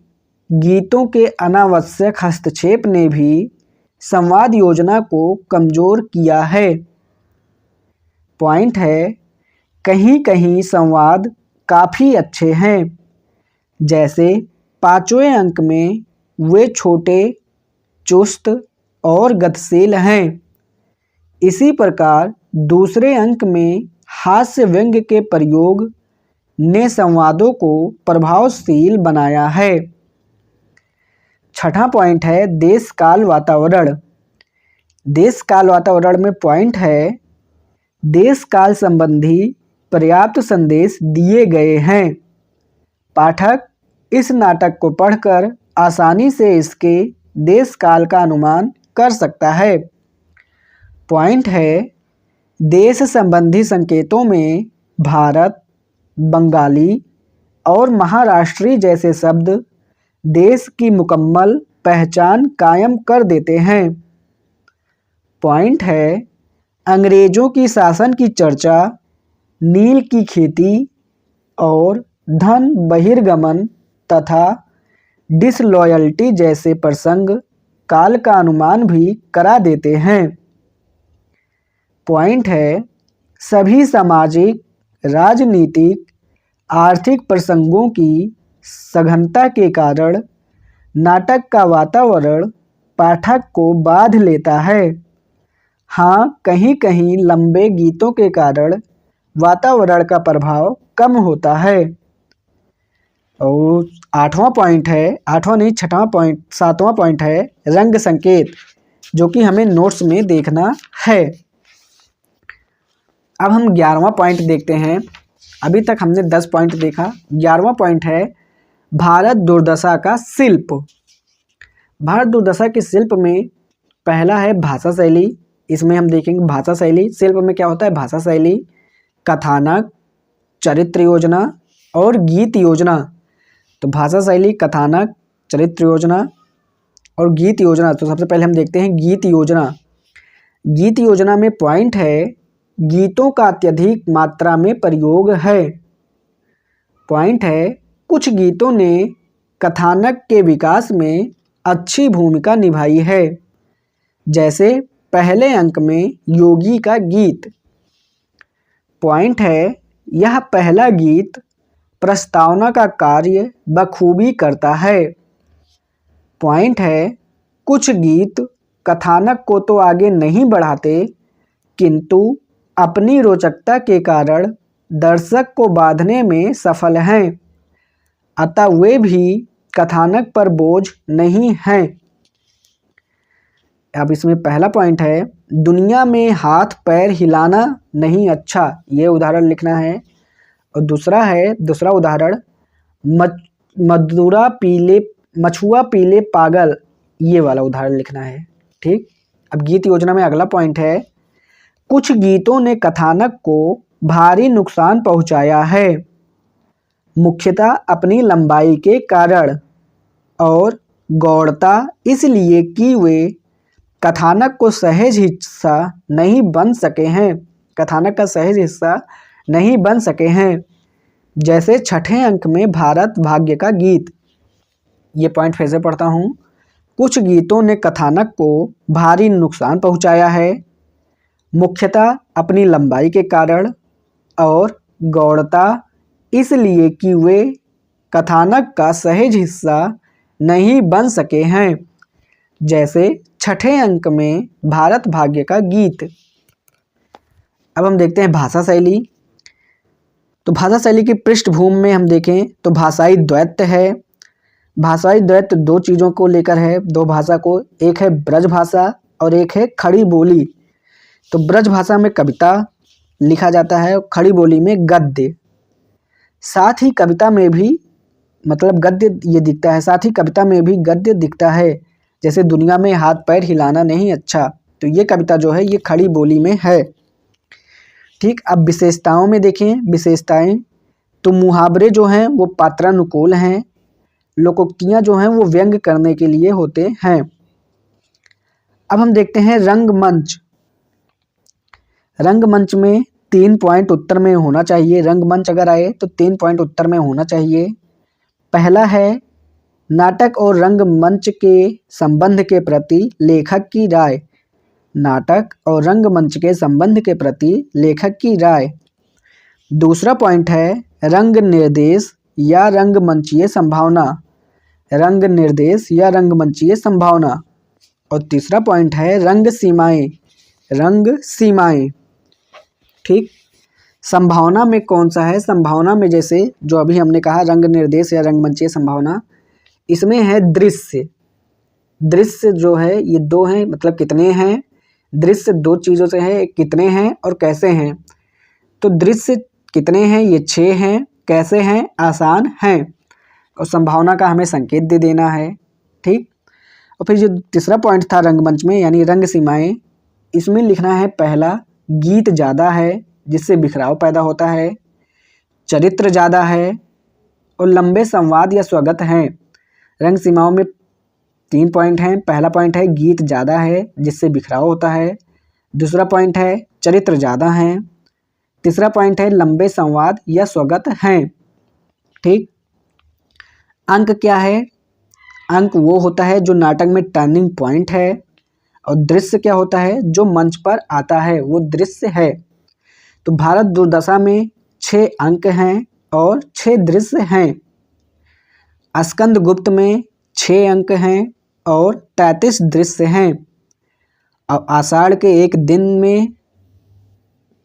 गीतों के अनावश्यक हस्तक्षेप ने भी संवाद योजना को कमजोर किया है। पॉइंट है, कहीं कहीं संवाद काफ़ी अच्छे हैं, जैसे पांचवें अंक में वे छोटे, चुस्त और गतिशील हैं। इसी प्रकार दूसरे अंक में हास्य व्यंग्य के प्रयोग ने संवादों को प्रभावशील बनाया है। छठा पॉइंट है देश काल वातावरण। देश काल वातावरण में पॉइंट है, देश काल संबंधी पर्याप्त संदेश दिए गए हैं। पाठक इस नाटक को पढ़कर आसानी से इसके देश काल का अनुमान कर सकता है। पॉइंट है, देश संबंधी संकेतों में भारत, बंगाली और महाराष्ट्री जैसे शब्द देश की मुकम्मल पहचान कायम कर देते हैं। पॉइंट है, अंग्रेजों की शासन की चर्चा, नील की खेती और धन बहिर्गमन तथा डिसलॉयल्टी जैसे प्रसंग काल का अनुमान भी करा देते हैं। पॉइंट है, सभी सामाजिक, राजनीतिक, आर्थिक प्रसंगों की सघनता के कारण नाटक का वातावरण पाठक को बांध लेता है। हाँ, कहीं कहीं लंबे गीतों के कारण वातावरण का प्रभाव कम होता है। और आठवां पॉइंट है, आठवां नहीं छठवां पॉइंट, सातवां पॉइंट है रंग संकेत, जो कि हमें नोट्स में देखना है। अब हम 11वां पॉइंट देखते हैं। अभी तक हमने 10 पॉइंट देखा। 11वां पॉइंट है भारत दुर्दशा का शिल्प। भारत दुर्दशा के शिल्प में पहला है भाषा शैली। इसमें हम देखेंगे भाषा शैली। शिल्प में क्या होता है, भाषा शैली, कथानक, चरित्र योजना और गीत योजना। तो भाषा शैली, कथानक, चरित्र योजना और गीत योजना। तो सबसे पहले हम देखते हैं गीत योजना। गीत योजना में पॉइंट है, गीतों का अत्यधिक मात्रा में प्रयोग है। पॉइंट है, कुछ गीतों ने कथानक के विकास में अच्छी भूमिका निभाई है, जैसे पहले अंक में योगी का गीत। पॉइंट है, यह पहला गीत प्रस्तावना का कार्य बखूबी करता है। पॉइंट है, कुछ गीत कथानक को तो आगे नहीं बढ़ाते, किंतु अपनी रोचकता के कारण दर्शक को बांधने में सफल हैं, अतः वे भी कथानक पर बोझ नहीं हैं। अब इसमें पहला पॉइंट है, दुनिया में हाथ पैर हिलाना नहीं अच्छा, ये उदाहरण लिखना है। और दूसरा उदाहरण मछुआ पीले पागल, ये वाला उदाहरण लिखना है। ठीक। अब गीत योजना में अगला पॉइंट है, कुछ गीतों ने कथानक को भारी नुकसान पहुंचाया है, मुख्यतः अपनी लंबाई के कारण और गौड़ता इसलिए कि वे कथानक को सहज हिस्सा नहीं बन सके हैं, कथानक का सहज हिस्सा नहीं बन सके हैं। जैसे छठे अंक में भारत भाग्य का गीत, ये पॉइंट फिर से पढ़ता हूँ। कुछ गीतों ने कथानक को भारी नुकसान पहुँचाया है, मुख्यतः अपनी लंबाई के कारण और गौड़ता इसलिए कि वे कथानक का सहज हिस्सा नहीं बन सके हैं। जैसे छठे अंक में भारत भाग्य का गीत। अब हम देखते हैं भाषा शैली। तो भाषा शैली की पृष्ठभूमि में हम देखें तो भाषाई द्वैत है। भाषाई द्वैत दो चीज़ों को लेकर है, दो भाषा को, एक है ब्रज भाषा और एक है खड़ी बोली। तो ब्रज भाषा में कविता लिखा जाता है और खड़ी बोली में गद्य। साथ ही कविता में भी मतलब गद्य ये दिखता है, साथ ही कविता में भी गद्य दिखता है। जैसे दुनिया में हाथ पैर हिलाना नहीं अच्छा, तो ये कविता जो है ये खड़ी बोली में है। ठीक, अब विशेषताओं में देखें। विशेषताएं तो मुहावरे जो हैं वो पात्रानुकूल हैं, लोकोक्तियाँ जो हैं वो व्यंग करने के लिए होते हैं। अब हम देखते हैं रंगमंच। रंगमंच में 3 पॉइंट उत्तर में होना चाहिए। रंगमंच अगर आए तो 3 पॉइंट उत्तर में होना चाहिए। पहला है नाटक और रंगमंच के संबंध के प्रति लेखक की राय। नाटक और रंगमंच के संबंध के प्रति लेखक की राय। दूसरा पॉइंट है रंग निर्देश या रंगमंचीय संभावना। रंग निर्देश या रंगमंचीय संभावना। और तीसरा पॉइंट है रंग सीमाएं। रंग सीमाएं। ठीक, संभावना में कौन सा है? संभावना में जैसे जो अभी हमने कहा रंग निर्देश या रंगमंचीय संभावना, इसमें है दृश्य। दृश्य जो है ये दो हैं, मतलब कितने हैं। दृश्य दो चीज़ों से है, कितने हैं और कैसे हैं। तो दृश्य कितने हैं, ये 6 हैं। कैसे हैं, आसान हैं। और संभावना का हमें संकेत दे देना है। ठीक, और फिर जो तीसरा पॉइंट था रंगमंच में यानी रंग सीमाएं, इसमें लिखना है पहला गीत ज़्यादा है जिससे बिखराव पैदा होता है, चरित्र ज़्यादा है और लंबे संवाद या स्वगत हैं। रंग सीमाओं में 3 पॉइंट हैं। पहला पॉइंट है गीत ज़्यादा है जिससे बिखराव होता है। दूसरा पॉइंट है चरित्र ज़्यादा हैं। तीसरा पॉइंट है लंबे संवाद या स्वगत हैं। ठीक, अंक क्या है? अंक वो होता है जो नाटक में टर्निंग पॉइंट है। और दृश्य क्या होता है? जो मंच पर आता है वो दृश्य है। तो भारत दुर्दशा में 6 अंक हैं और 6 दृश्य हैं। स्कंद गुप्त में 6 अंक हैं और 33 दृश्य हैं। और आषाढ़ के एक दिन में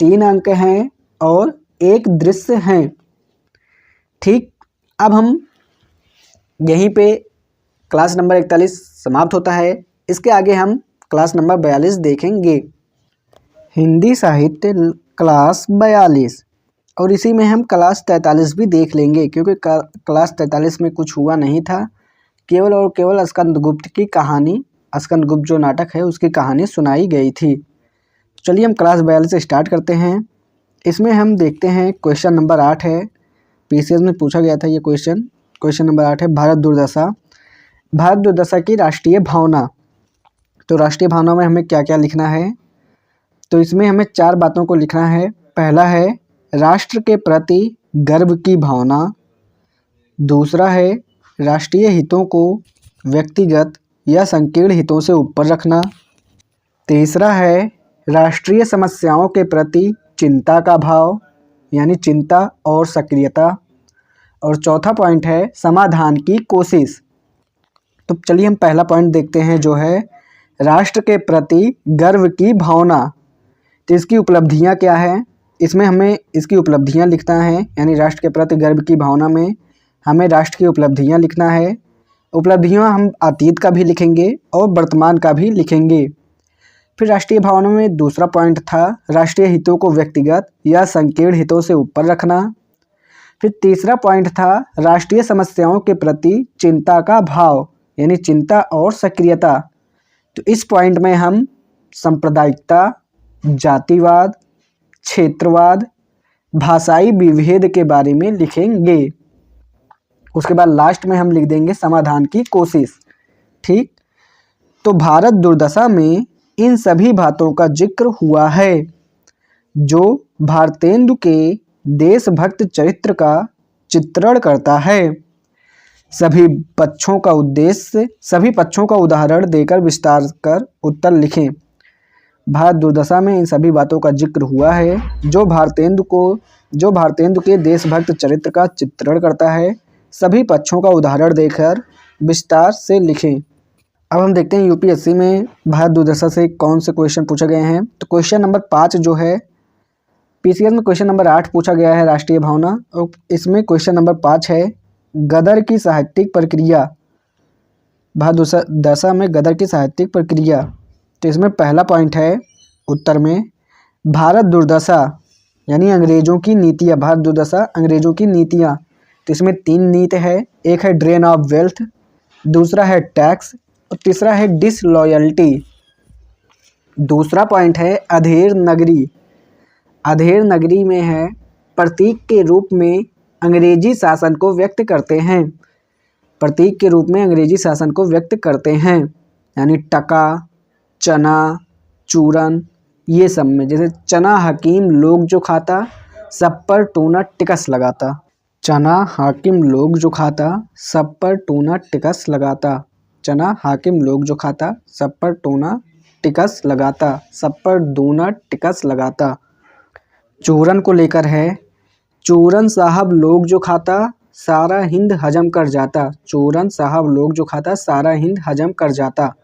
3 अंक हैं और 1 दृश्य हैं। ठीक, अब हम यहीं पे क्लास नंबर 41 समाप्त होता है। इसके आगे हम क्लास नंबर 42 देखेंगे। हिंदी साहित्य क्लास 42 और इसी में हम क्लास 43 भी देख लेंगे, क्योंकि क्लास 43 में कुछ हुआ नहीं था। केवल और केवल स्कंदगुप्त की कहानी, स्कंदगुप्त जो नाटक है उसकी कहानी सुनाई गई थी। चलिए हम क्लास 42 से स्टार्ट करते हैं। इसमें हम देखते हैं क्वेश्चन नंबर 8 है। पीसीएस में पूछा गया था ये क्वेश्चन नंबर 8 है भारत दुर्दशा। भारत दुर्दशा की राष्ट्रीय भावना। तो राष्ट्रीय भावना में हमें क्या क्या लिखना है? तो इसमें हमें 4 बातों को लिखना है। पहला है राष्ट्र के प्रति गर्व की भावना। दूसरा है राष्ट्रीय हितों को व्यक्तिगत या संकीर्ण हितों से ऊपर रखना। तीसरा है राष्ट्रीय समस्याओं के प्रति चिंता का भाव यानी चिंता और सक्रियता। और चौथा पॉइंट है समाधान की कोशिश। तो चलिए हम पहला पॉइंट देखते हैं जो है राष्ट्र के प्रति गर्व की भावना। तो इसकी उपलब्धियां क्या है? इसमें हमें इसकी उपलब्धियां लिखना है, यानी राष्ट्र के प्रति गर्व की भावना में हमें राष्ट्र की उपलब्धियां लिखना है। उपलब्धियां हम अतीत का भी लिखेंगे और वर्तमान का भी लिखेंगे। फिर राष्ट्रीय भावना में दूसरा पॉइंट था राष्ट्रीय हितों को व्यक्तिगत या संकीर्ण हितों से ऊपर रखना। फिर तीसरा पॉइंट था राष्ट्रीय समस्याओं के प्रति चिंता का भाव यानी चिंता और सक्रियता। तो इस पॉइंट में हम सांप्रदायिकता, जातिवाद, क्षेत्रवाद, भाषाई विभेद के बारे में लिखेंगे। उसके बाद लास्ट में हम लिख देंगे समाधान की कोशिश। ठीक, तो भारत दुर्दशा में इन सभी बातों का जिक्र हुआ है जो भारतेंदु के देशभक्त चरित्र का चित्रण करता है। सभी पक्षों का उदाहरण देकर विस्तार कर उत्तर लिखें। भारत दुर्दशा में इन सभी बातों का जिक्र हुआ है जो भारतेंदु के देशभक्त चरित्र का चित्रण करता है। सभी पक्षों का उदाहरण देकर विस्तार से लिखें। अब हम देखते हैं यूपीएससी में भारत दुर्दशा से कौन से क्वेश्चन पूछे गए हैं। तो क्वेश्चन नंबर 5 जो है, पीसीएस में क्वेश्चन नंबर 8 पूछा गया है राष्ट्रीय भावना, और इसमें क्वेश्चन नंबर 5 है गदर की साहित्यिक प्रक्रिया। भारत दुर्दशा में गदर की साहित्यिक प्रक्रिया। तो इसमें पहला पॉइंट है उत्तर में भारत दुर्दशा यानी अंग्रेजों की नीतियाँ। भारत दुर्दशा अंग्रेजों की नीतियाँ। तो इसमें 3 नीति है। एक है ड्रेन ऑफ वेल्थ, दूसरा है टैक्स और तीसरा है डिसलॉयल्टी। दूसरा पॉइंट है अधेड़ नगरी। अधेड़ नगरी में है प्रतीक के रूप में अंग्रेजी शासन को व्यक्त करते हैं। प्रतीक के रूप में अंग्रेजी शासन को व्यक्त करते हैं यानी टका, चना, चूरन, ये सब में। जैसे चना हाकिम लोग जो खाता, सब पर टूना टिकस लगाता। चना हाकिम लोग जो खाता, सब पर टूना टिकस लगाता। चना हाकिम लोग जो खाता, सब पर टूना टिकस लगाता। सब पर दूना टिकस लगाता। चूरन को लेकर है चूरन साहब लोग जो खाता, सारा हिंद हजम कर जाता। चूरन साहब लोग जो खाता, सारा हिंद हजम कर जाता।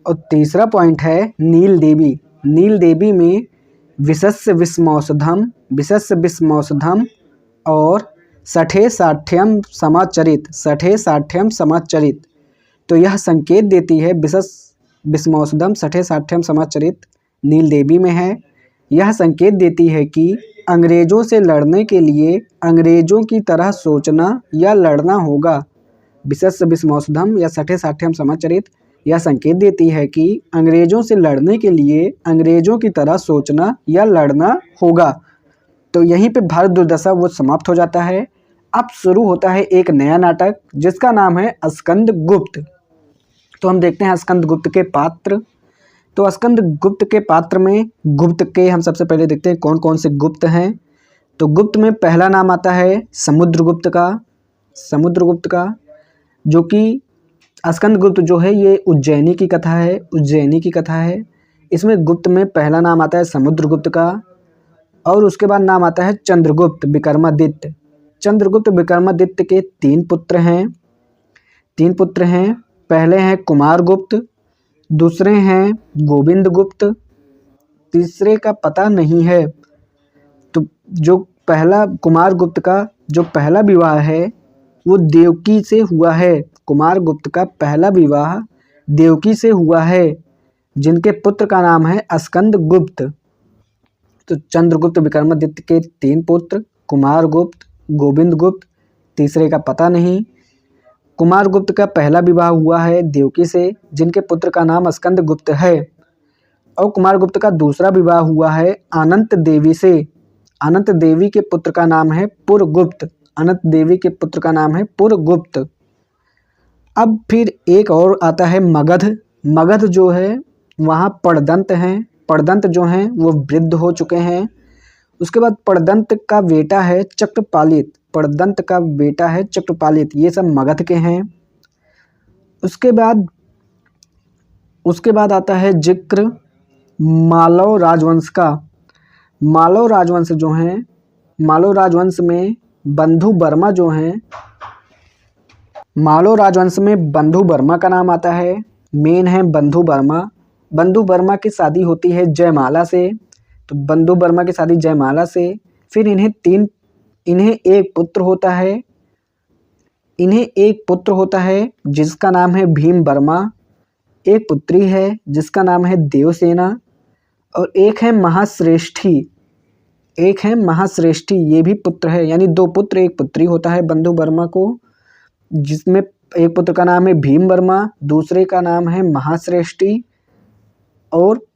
और तीसरा पॉइंट है नील देवी। नील देवी में विशस्य विस्मौषधम और सठे साठ्यम समाचरित। तो यह संकेत देती है विस्मौषधम सठे साठ्यम समाचरित नील देवी में है। यह संकेत देती है कि अंग्रेजों से लड़ने के लिए अंग्रेजों की तरह सोचना या लड़ना होगा। विशस्य विस्मौषधम या सठे साठ्यम समाचरित यह संकेत देती है कि अंग्रेजों से लड़ने के लिए अंग्रेजों की तरह सोचना या लड़ना होगा। तो यहीं पे भारत दुर्दशा वो समाप्त हो जाता है। अब शुरू होता है एक नया नाटक जिसका नाम है स्कंदगुप्त। तो हम देखते हैं स्कंदगुप्त के पात्र। तो स्कंदगुप्त के पात्र में गुप्त के हम सबसे पहले देखते हैं कौन कौन से गुप्त हैं। तो गुप्त में पहला नाम आता है समुद्रगुप्त का, जो कि स्कंदगुप्त जो है ये उज्जैनी की कथा है। इसमें गुप्त में पहला नाम आता है समुद्रगुप्त का, और उसके बाद नाम आता है चंद्रगुप्त विक्रमादित्य। चंद्रगुप्त विक्रमादित्य के 3 पुत्र हैं। पहले हैं कुमारगुप्त, दूसरे हैं गोविंदगुप्त, तीसरे का पता नहीं है। तो जो पहला कुमारगुप्त का जो पहला विवाह है वो देवकी से हुआ है। कुमारगुप्त का पहला विवाह देवकी से हुआ है, जिनके पुत्र का नाम है स्कंदगुप्त। तो चंद्रगुप्त विक्रमादित्य के 3 पुत्र, कुमारगुप्त, गोविंदगुप्त, तीसरे का पता नहीं। कुमारगुप्त का पहला विवाह हुआ है देवकी से, जिनके पुत्र का नाम स्कंदगुप्त है। और कुमारगुप्त का दूसरा विवाह हुआ है अनंत देवी से। अनंत देवी के पुत्र का नाम है पुरगुप्त। अब फिर एक और आता है मगध जो है वहाँ पड़दंत हैं। पड़दंत जो हैं वो वृद्ध हो चुके हैं। उसके बाद पड़दंत का बेटा है चक्रपालित। ये सब मगध के हैं। उसके बाद आता है जिक्र मालव राजवंश का। मालव राजवंश में बंधु वर्मा जो हैं, मालव राजवंश में बंधु वर्मा का नाम आता है। मेन है बंधु वर्मा की शादी होती है जयमाला से। तो बंधु वर्मा की शादी जयमाला से। फिर इन्हें एक पुत्र होता है जिसका नाम है भीम वर्मा। एक पुत्री है जिसका नाम है देवसेना, और एक है महाश्रेष्ठी। ये भी पुत्र है, यानी 2 पुत्र 1 पुत्री होता है बंधु वर्मा को, जिसमें एक पुत्र का नाम है भीम वर्मा, दूसरे का नाम है महाश्रेष्ठी। और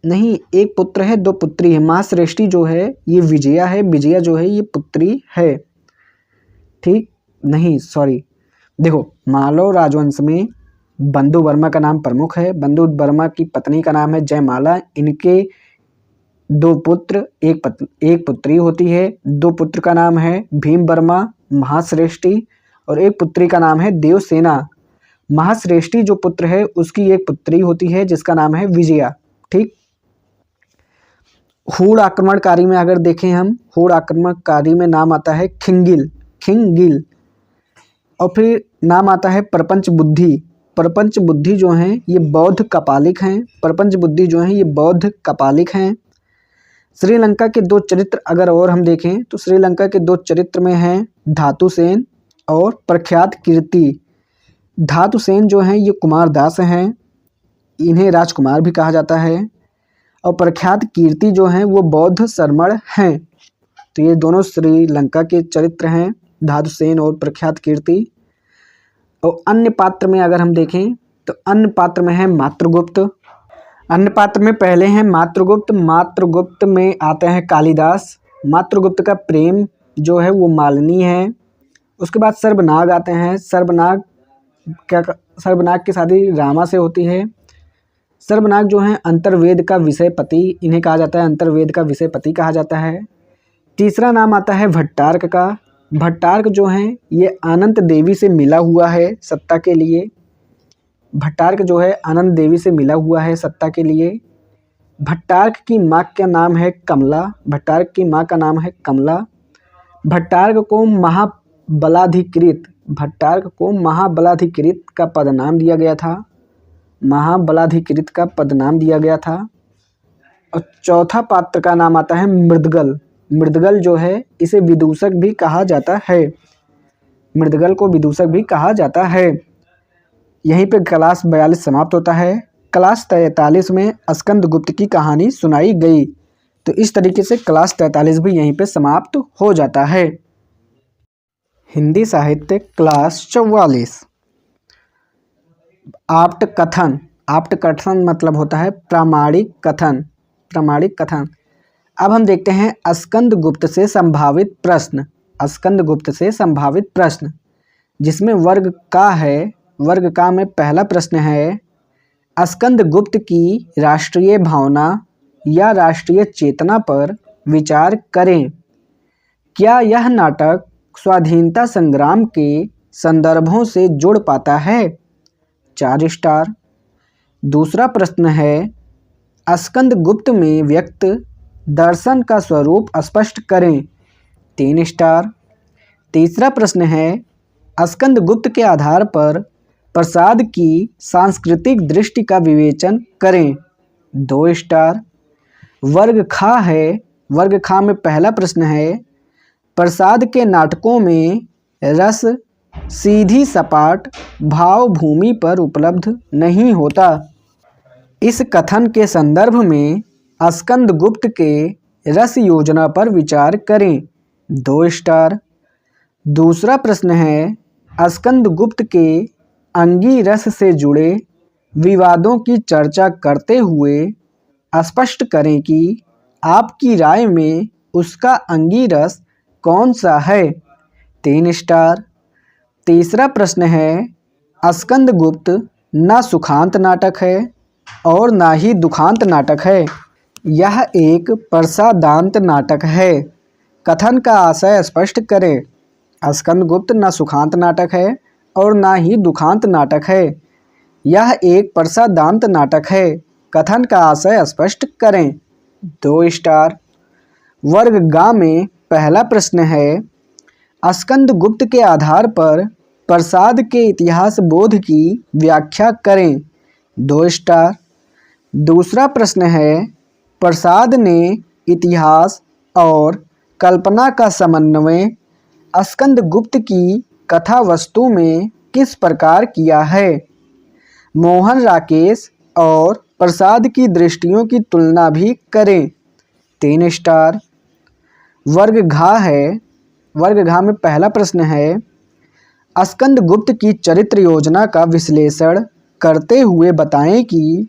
नहीं, एक पुत्र है 2 पुत्री है। महाश्रेष्ठी जो है ये विजया जो है ये पुत्री है। ठीक नहीं, सॉरी, देखो मालव राजवंश में बंधु वर्मा का नाम प्रमुख है। बंधु वर्मा की पत्नी का नाम है जयमाला। इनके 2 पुत्र, एक पुत्री होती है। 2 पुत्र का नाम है भीम वर्मा महाश्रेष्ठी और एक पुत्री का नाम है देवसेना। महाश्रेष्ठी जो पुत्र है उसकी एक पुत्री होती है जिसका नाम है विजया। ठीक। हूण आक्रमणकारी में अगर देखें हम, हूण आक्रमणकारी में नाम आता है खिंगिल और फिर नाम आता है प्रपंच बुद्धि। प्रपंच बुद्धि जो हैं ये बौद्ध कपालिक हैं। प्रपंच बुद्धि जो हैं ये बौद्ध कपालिक हैं। श्रीलंका के 2 चरित्र अगर और हम देखें तो श्रीलंका के 2 चरित्र में हैं धातुसेन और प्रख्यात कीर्ति। धातुसेन जो हैं ये कुमारदास हैं, इन्हें राजकुमार भी कहा जाता है। और प्रख्यात कीर्ति जो हैं वो बौद्ध शर्मण हैं। तो ये दोनों श्रीलंका के चरित्र हैं, धातुसेन और प्रख्यात कीर्ति। और अन्य पात्र में अगर हम देखें तो अन्य पात्र में है मातृगुप्त। अन्य पात्र में पहले हैं मातृगुप्त। मातृगुप्त में आते हैं कालिदास। मातृगुप्त का प्रेम जो है वो मालिनी है। उसके बाद सर्वनाग आते हैं। सर्वनाग की शादी रामा से होती है। सर्वनाग जो हैं अंतर्वेद का विषय पति, इन्हें कहा जाता है अंतर्वेद का विषय पति कहा जाता है। तीसरा नाम आता है भट्टार्क का। भट्टार्क जो हैं ये अनंत देवी से मिला हुआ है सत्ता के लिए। भट्टार्क जो है अनंत देवी से मिला हुआ है सत्ता के लिए। भट्टार्क की माँ का नाम है कमला। भट्टार्क की माँ का नाम है कमला। भट्टार्क को महाबलाधिकृत का पदनाम दिया गया था। महाबलाधिकृत का पदनाम दिया गया था। और चौथा पात्र का नाम आता है मृदगल। मृदगल जो है इसे विदूषक भी कहा जाता है। मृदगल को विदूषक भी कहा जाता है। यहीं पे क्लास 42 समाप्त होता है। क्लास 43 में स्कंदगुप्त की कहानी सुनाई गई। तो इस तरीके से क्लास 43 भी यहीं पे समाप्त हो जाता है। हिंदी साहित्य क्लास 44। आप्त कथन। आप्त कथन मतलब होता है प्रामाणिक कथन। प्रामाणिक कथन। अब हम देखते हैं स्कंदगुप्त से संभावित प्रश्न। स्कंदगुप्त से संभावित प्रश्न जिसमें वर्ग का है। वर्ग का में पहला प्रश्न है स्कंदगुप्त की राष्ट्रीय भावना या राष्ट्रीय चेतना पर विचार करें। क्या यह नाटक स्वाधीनता संग्राम के संदर्भों से जुड़ पाता है? 4 स्टार। दूसरा प्रश्न है स्कंदगुप्त में व्यक्त दर्शन का स्वरूप स्पष्ट करें। 3 स्टार। तीसरा प्रश्न है स्कंदगुप्त के आधार पर प्रसाद की सांस्कृतिक दृष्टि का विवेचन करें। 2 स्टार। वर्ग खा है। वर्ग खा में पहला प्रश्न है प्रसाद के नाटकों में रस सीधी सपाट भाव भूमि पर उपलब्ध नहीं होता। इस कथन के संदर्भ में स्कंदगुप्त के रस योजना पर विचार करें। 2 स्टार। दूसरा प्रश्न है स्कंदगुप्त के अंगी रस से जुड़े विवादों की चर्चा करते हुए स्पष्ट करें कि आपकी राय में उसका अंगी रस कौन सा है। 3 स्टार। तीसरा प्रश्न है स्कंदगुप्त न सुखांत नाटक है और ना ही दुखांत नाटक है। यह एक प्रसादांत नाटक है। कथन का आशय स्पष्ट करें। स्कंदगुप्त न सुखांत नाटक है और ना ही दुखांत नाटक है। यह एक प्रसादांत नाटक है। कथन का आशय स्पष्ट करें। 2 स्टार। वर्ग ग में पहला प्रश्न है स्कंदगुप्त के आधार पर प्रसाद के इतिहास बोध की व्याख्या करें। 2 स्टार। दूसरा प्रश्न है प्रसाद ने इतिहास और कल्पना का समन्वय स्कंदगुप्त की कथा वस्तु में किस प्रकार किया है। मोहन राकेश और प्रसाद की दृष्टियों की तुलना भी करें। 3 स्टार। वर्ग घा है। वर्ग घा में पहला प्रश्न है स्कंदगुप्त की चरित्र योजना का विश्लेषण करते हुए बताएं कि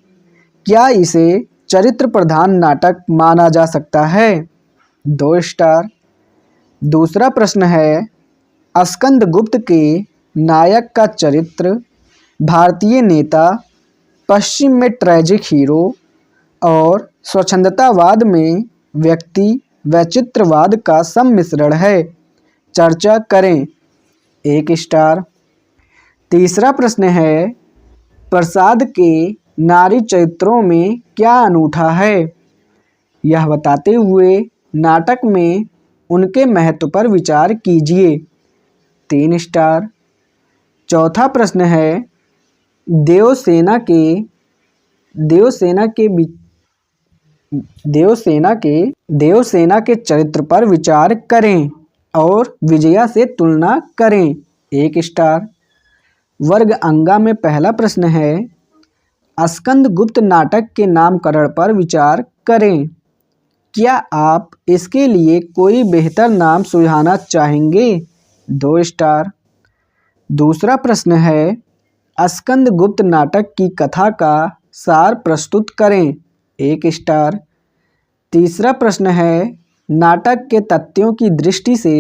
क्या इसे चरित्र प्रधान नाटक माना जा सकता है। 2 स्टार। दूसरा प्रश्न है स्कंदगुप्त के नायक का चरित्र भारतीय नेता, पश्चिम में ट्रैजिक हीरो और स्वच्छंदतावाद में व्यक्ति वैचित्रवाद का सम्मिश्रण है। चर्चा करें। 1 स्टार। तीसरा प्रश्न है, प्रसाद के नारी चरित्रों में क्या अनूठा है? यह बताते हुए नाटक में उनके महत्व पर विचार कीजिए। 3 स्टार। चौथा प्रश्न है, देवसेना के चरित्र पर विचार करें और विजया से तुलना करें। 1 स्टार। वर्ग अंगा में पहला प्रश्न है, स्कंदगुप्त नाटक के नामकरण पर विचार करें। क्या आप इसके लिए कोई बेहतर नाम सुझाना चाहेंगे? 2 स्टार। दूसरा प्रश्न है, स्कंदगुप्त नाटक की कथा का सार प्रस्तुत करें। 1 स्टार। तीसरा प्रश्न है, नाटक के तथ्यों की दृष्टि से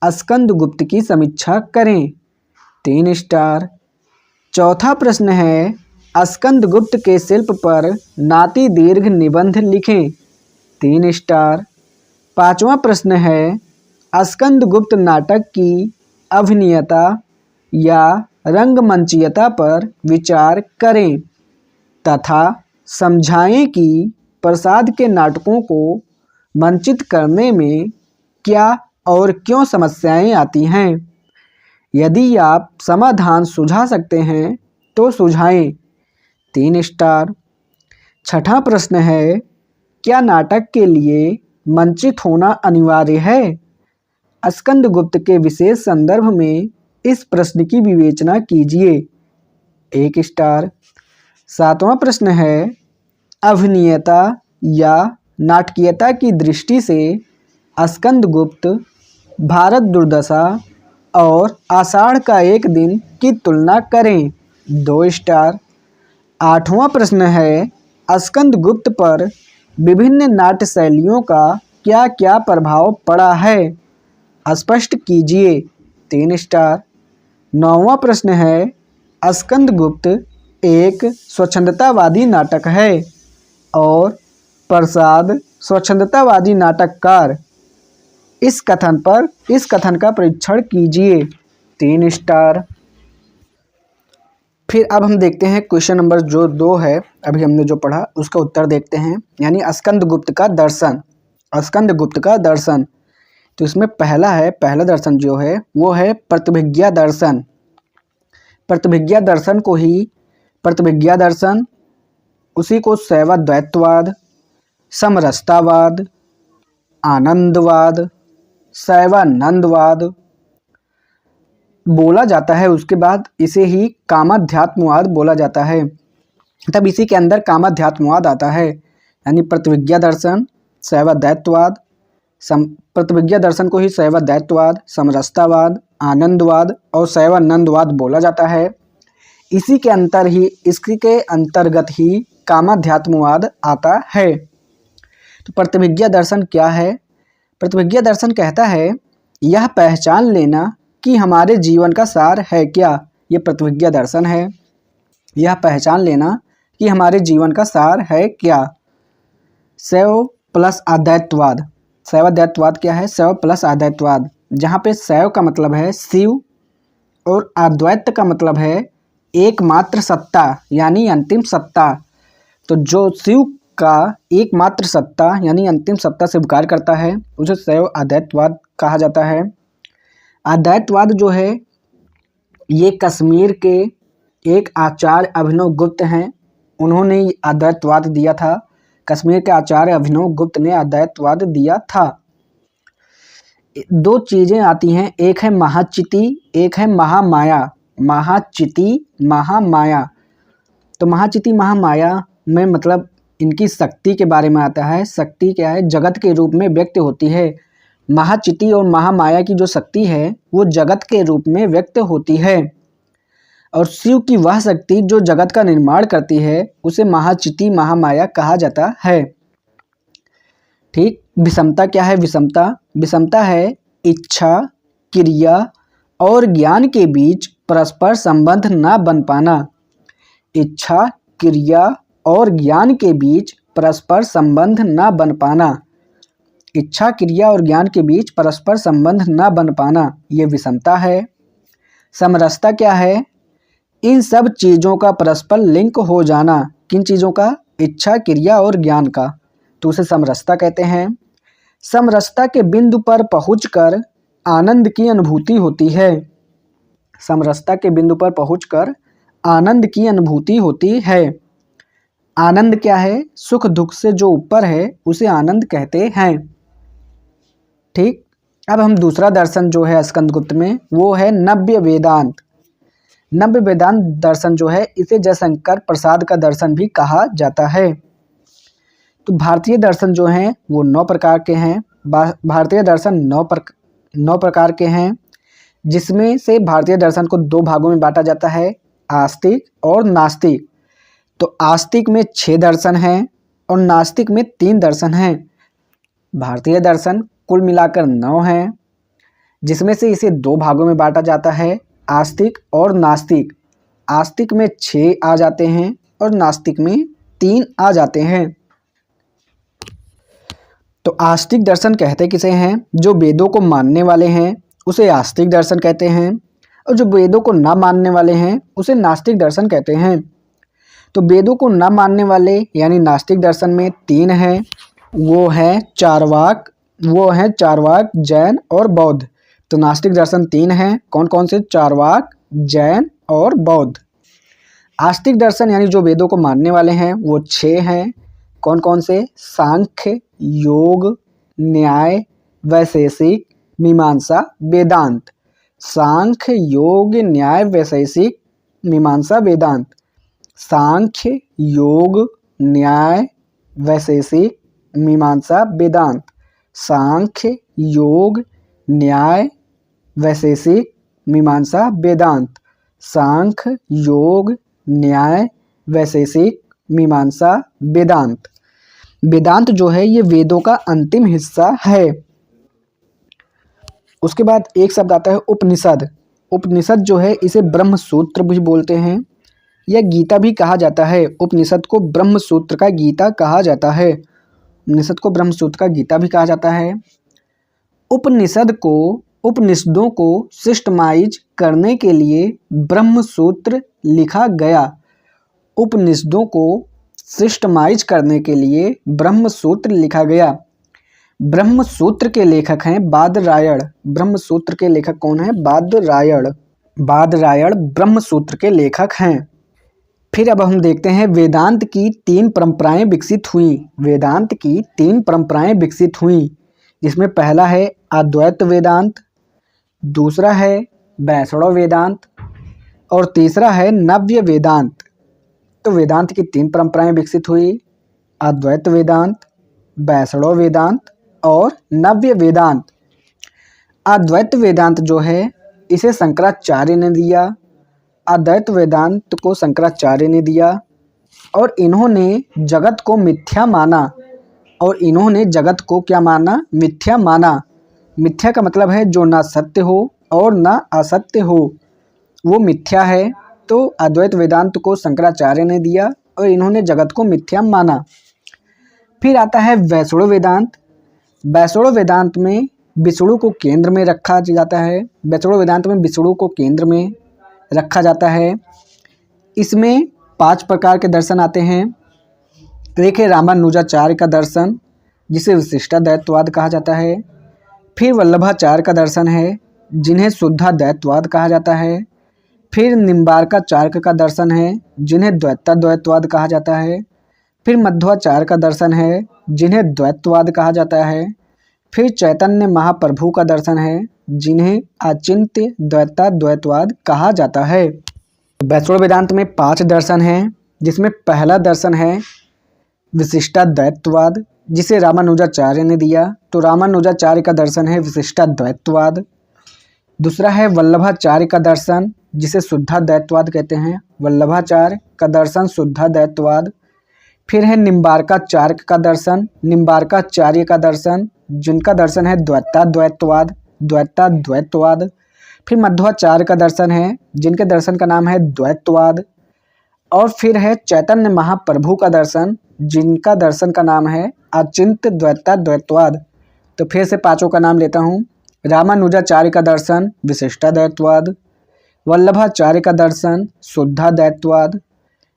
स्कंदगुप्त की समीक्षा करें। 3 स्टार। चौथा प्रश्न है, स्कंदगुप्त के शिल्प पर नाती दीर्घ निबंध लिखें। 3 स्टार। पांचवा प्रश्न है, स्कंदगुप्त नाटक की अभिनयता या रंगमंचीयता पर विचार करें तथा समझाएं कि प्रसाद के नाटकों को मंचित करने में क्या और क्यों समस्याएं आती हैं। यदि आप समाधान सुझा सकते हैं तो सुझाएं। 3 स्टार। छठा प्रश्न है, क्या नाटक के लिए मंचित होना अनिवार्य है? स्कंदगुप्त के विशेष संदर्भ में इस प्रश्न की विवेचना कीजिए। 1 स्टार। सातवां प्रश्न है, अभिनयता या नाटकीयता की दृष्टि से स्कंदगुप्त, भारत दुर्दशा और आषाढ़ का एक दिन की तुलना करें। 2 स्टार। आठवां प्रश्न है, स्कंदगुप्त पर विभिन्न नाट्य शैलियों का क्या क्या प्रभाव पड़ा है? स्पष्ट कीजिए। 3 स्टार। नौवां प्रश्न है, स्कंदगुप्त एक स्वच्छंदतावादी नाटक है और प्रसाद स्वच्छंदतावादी नाटककार। इस कथन का परीक्षण कीजिए। 3 स्टार। फिर अब हम देखते हैं क्वेश्चन नंबर जो 2 है, अभी हमने जो पढ़ा उसका उत्तर देखते हैं, यानी स्कंदगुप्त का दर्शन। स्कंदगुप्त का दर्शन, तो इसमें पहला दर्शन जो है वो है प्रतिभिज्ञा दर्शन। प्रतिभिज्ञा दर्शन को ही प्रतिभिज्ञा दर्शन, उसी को शैवाद्वैतवाद, समरसतावाद, आनंदवाद, शैवानंदवाद बोला जाता है। उसके बाद इसे ही कामाध्यात्मवाद बोला जाता है। तब इसी के अंदर कामाध्यात्मवाद आता है, यानी प्रतिभिज्ञा दर्शन, शैवाद्वैतवाद, प्रतिभिज्ञा दर्शन को ही शैवाद्वैतवाद, समरसतावाद, आनंदवाद और शैवानंदवाद बोला जाता है। इसके अंतर्गत ही कामाध्यात्मवाद आता है। तो प्रतिभिज्ञा दर्शन क्या है? प्रतिभिज्ञा दर्शन कहता है, यह पहचान लेना कि हमारे जीवन का सार है क्या। यह प्रतिभिज्ञा दर्शन है, यह पहचान लेना कि हमारे जीवन का सार है क्या। शैव प्लस अद्वैतवाद। शैवाद्वैतवाद क्या है? शैव प्लस अद्वैतवाद, जहाँ पे शैव का मतलब है शिव और अद्वैत का मतलब है एकमात्र सत्ता, यानी अंतिम सत्ता। तो जो शिव का एकमात्र सत्ता यानी अंतिम सत्ता स्वीकार करता है उसे शैव अद्वैतवाद कहा जाता है। अद्वैतवाद जो है ये कश्मीर के एक आचार्य अभिनव गुप्त हैं, उन्होंने अद्वैतवाद दिया था। कश्मीर के आचार्य अभिनव गुप्त ने अद्वैतवाद दिया था। 2 चीज़ें आती हैं, एक है महाचिति, एक है महामाया। महाचिति महामाया, तो महाचिति महामाया में मतलब इनकी शक्ति के बारे में आता है। शक्ति क्या है? जगत के रूप में व्यक्त होती है। महाचिति और महामाया की जो शक्ति है वो जगत के रूप में व्यक्त होती है, और शिव की वह शक्ति जो जगत का निर्माण करती है उसे महाचिति महामाया कहा जाता है। ठीक। विषमता क्या है? विषमता है इच्छा, क्रिया और ज्ञान के बीच परस्पर संबंध न बन पाना। इच्छा, क्रिया और ज्ञान के बीच परस्पर संबंध न बन पाना। इच्छा, क्रिया और ज्ञान के बीच परस्पर संबंध न बन पाना, ये विषमता है। समरसता क्या है? इन सब चीज़ों का परस्पर लिंक हो जाना। किन चीज़ों का? इच्छा, क्रिया और ज्ञान का, तो उसे समरसता कहते हैं। समरसता के बिंदु पर पहुंचकर आनंद की अनुभूति होती है। समरसता के बिंदु पर पहुंचकर आनंद की अनुभूति होती है। आनंद क्या है? सुख दुख से जो ऊपर है उसे आनंद कहते हैं। ठीक, अब हम दूसरा दर्शन जो है स्कंदगुप्त में, वो है नव्य वेदांत। नव्य वेदांत दर्शन जो है इसे जयशंकर प्रसाद का दर्शन भी कहा जाता है। तो भारतीय दर्शन जो हैं वो 9 प्रकार के हैं। भारतीय दर्शन 9 प्रकार के हैं, जिसमें से भारतीय दर्शन को 2 भागों में बांटा जाता है, आस्तिक और नास्तिक। तो आस्तिक में 6 दर्शन हैं और नास्तिक में 3 दर्शन हैं। भारतीय दर्शन कुल मिलाकर 9 हैं, जिसमें से इसे 2 भागों में बांटा जाता है, आस्तिक और नास्तिक। आस्तिक में 6 आ जाते हैं और नास्तिक में 3 आ जाते हैं। तो आस्तिक दर्शन कहते किसे हैं? जो वेदों को मानने वाले हैं उसे आस्तिक दर्शन कहते हैं, और जो वेदों को ना मानने वाले हैं उसे नास्तिक दर्शन कहते हैं। तो वेदों को ना मानने वाले यानी नास्तिक दर्शन में 3 हैं, वो हैं चारवाक, जैन और बौद्ध। तो नास्तिक दर्शन 3 हैं, कौन कौन से? चारवाक, जैन और बौद्ध। आस्तिक दर्शन यानी जो वेदों को मानने वाले हैं वो 6 हैं, कौन कौन से? सांख्य, योग, न्याय, वैशेषिक, मीमांसा, वेदांत। सांख्य, योग, न्याय, वैशेषिक, मीमांसा, वेदांत। सांख्य, योग, न्याय, वैशेषिक, मीमांसा, वेदांत। सांख्य, योग, न्याय, वैशेषिक, मीमांसा, वेदांत। सांख्य, योग, न्याय, वैशेषिक, मीमांसा, वेदांत। वेदांत जो है ये वेदों का अंतिम हिस्सा है। उसके बाद एक शब्द आता है उपनिषद। उपनिषद जो है इसे ब्रह्म सूत्र भी बोलते हैं, या गीता भी कहा जाता है। उपनिषद को ब्रह्म सूत्र का गीता कहा जाता है। उपनिषद को ब्रह्म सूत्र का गीता भी कहा जाता है। उपनिषदों को सिस्टमाइज करने के लिए ब्रह्म सूत्र लिखा गया। उपनिषदों को सिस्टमाइज करने के लिए ब्रह्म सूत्र लिखा गया। ब्रह्म सूत्र के लेखक हैं बादरायण। ब्रह्म सूत्र के लेखक कौन है? बादरायण। बादरायण ब्रह्म सूत्र के लेखक हैं। फिर अब हम देखते हैं वेदांत की 3 परंपराएं विकसित हुई। वेदांत की 3 परंपराएं विकसित हुई, जिसमें पहला है अद्वैत वेदांत, दूसरा है वैष्णव वेदांत और तीसरा है नव्य वेदांत। तो वेदांत की 3 परंपराएं विकसित हुई, अद्वैत वेदांत, वैष्णव वेदांत और नव्य वेदांत। अद्वैत वेदांत जो है इसे शंकराचार्य ने दिया। अद्वैत वेदांत को शंकराचार्य ने दिया और इन्होंने जगत को मिथ्या माना। और इन्होंने जगत को क्या माना? मिथ्या माना। मिथ्या का मतलब है जो ना सत्य हो और ना असत्य हो, वो मिथ्या है। तो अद्वैत वेदांत को शंकराचार्य ने दिया और इन्होंने जगत को मिथ्या माना। फिर आता है वैष्णव वेदांत। वैष्णव वेदांत में विष्णु को केंद्र में रखा जाता है। वैष्णव वेदांत में विष्णु को केंद्र में रखा जाता है। इसमें 5 प्रकार के दर्शन आते हैं। एक है रामानुजाचार्य का दर्शन, जिसे विशिष्टाद्वैतवाद कहा जाता है। फिर वल्लभाचार्य का दर्शन है, जिन्हें शुद्धाद्वैतवाद कहा जाता है। फिर निम्बार्काचार्य का दर्शन है, जिन्हें द्वैताद्वैतवाद कहा जाता है। फिर मध्वाचार्य का दर्शन है, जिन्हें द्वैतवाद कहा जाता है। फिर चैतन्य महाप्रभु का दर्शन है, जिन्हें अचिंत्य द्वैताद्वैतवाद कहा जाता है। वैष्णव वेदांत में 5 दर्शन हैं, जिसमें पहला दर्शन है विशिष्टाद्वैतवाद, जिसे रामानुजाचार्य ने दिया। तो रामानुजाचार्य का दर्शन है विशिष्टाद्वैतवाद। दूसरा है वल्लभाचार्य का दर्शन, जिसे शुद्धाद्वैतवाद कहते हैं। वल्लभाचार्य का दर्शन शुद्धाद्वैतवाद। फिर है निम्बार्काचार्य का दर्शन, निम्बार्काचार्य का दर्शन, जिनका दर्शन है द्वैताद्वैतवाद। फिर मध्वाचार्य का दर्शन है, जिनके दर्शन का नाम है द्वैतवाद। और फिर है चैतन्य महाप्रभु का दर्शन, जिनका दर्शन का नाम है अचिंत्य द्वैता द्वैतवाद। तो फिर से पांचों का नाम लेता हूँ। रामानुजाचार्य का दर्शन विशिष्टाद्वैतवाद, वल्लभाचार्य का दर्शन शुद्धाद्वैतवाद,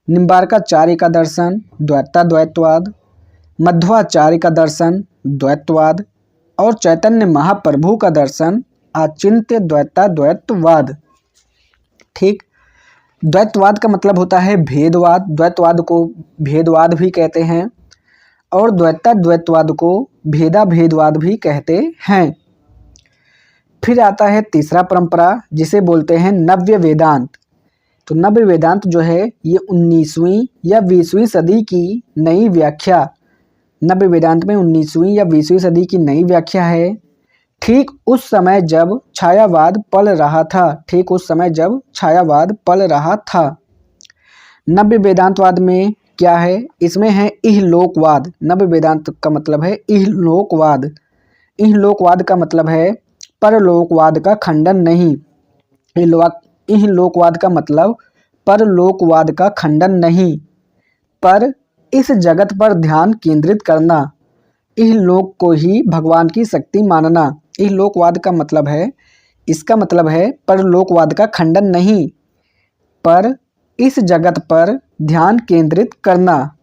निम्बार्काचार्य का दर्शन द्वैताद्वैतवाद, मध्वाचार्य का दर्शन द्वैतवाद और चैतन्य महाप्रभु का दर्शन अचिंत्य द्वैताद्वैतवाद। ठीक, द्वैतवाद का मतलब होता है भेदवाद। द्वैतवाद को भेदवाद भी कहते हैं और द्वैताद्वैतवाद को भेदाभेदवाद भी कहते हैं। फिर आता है तीसरा परंपरा, जिसे बोलते हैं नव्य वेदांत। तो नव्य वेदांत जो है ये 19वीं या 20वीं सदी की नई व्याख्या, नव्य वेदांत में 19वीं या 20वीं सदी की नई व्याख्या है। ठीक उस समय जब छायावाद पल रहा था, ठीक उस समय जब छायावाद पल रहा था। नव्य वेदांतवाद में क्या है, इसमें है इहलोकवाद। नव्य वेदांत का मतलब है इहलोकवाद। इहलोकवाद का मतलब है परलोकवाद का खंडन नहीं। इहलोकवाद का मतलब परलोकवाद का खंडन नहीं, पर इस जगत पर ध्यान केंद्रित करना, इहलोक को ही भगवान की शक्ति मानना। इहलोकवाद का मतलब है, इसका मतलब है परलोकवाद का खंडन नहीं, पर इस जगत पर ध्यान केंद्रित करना,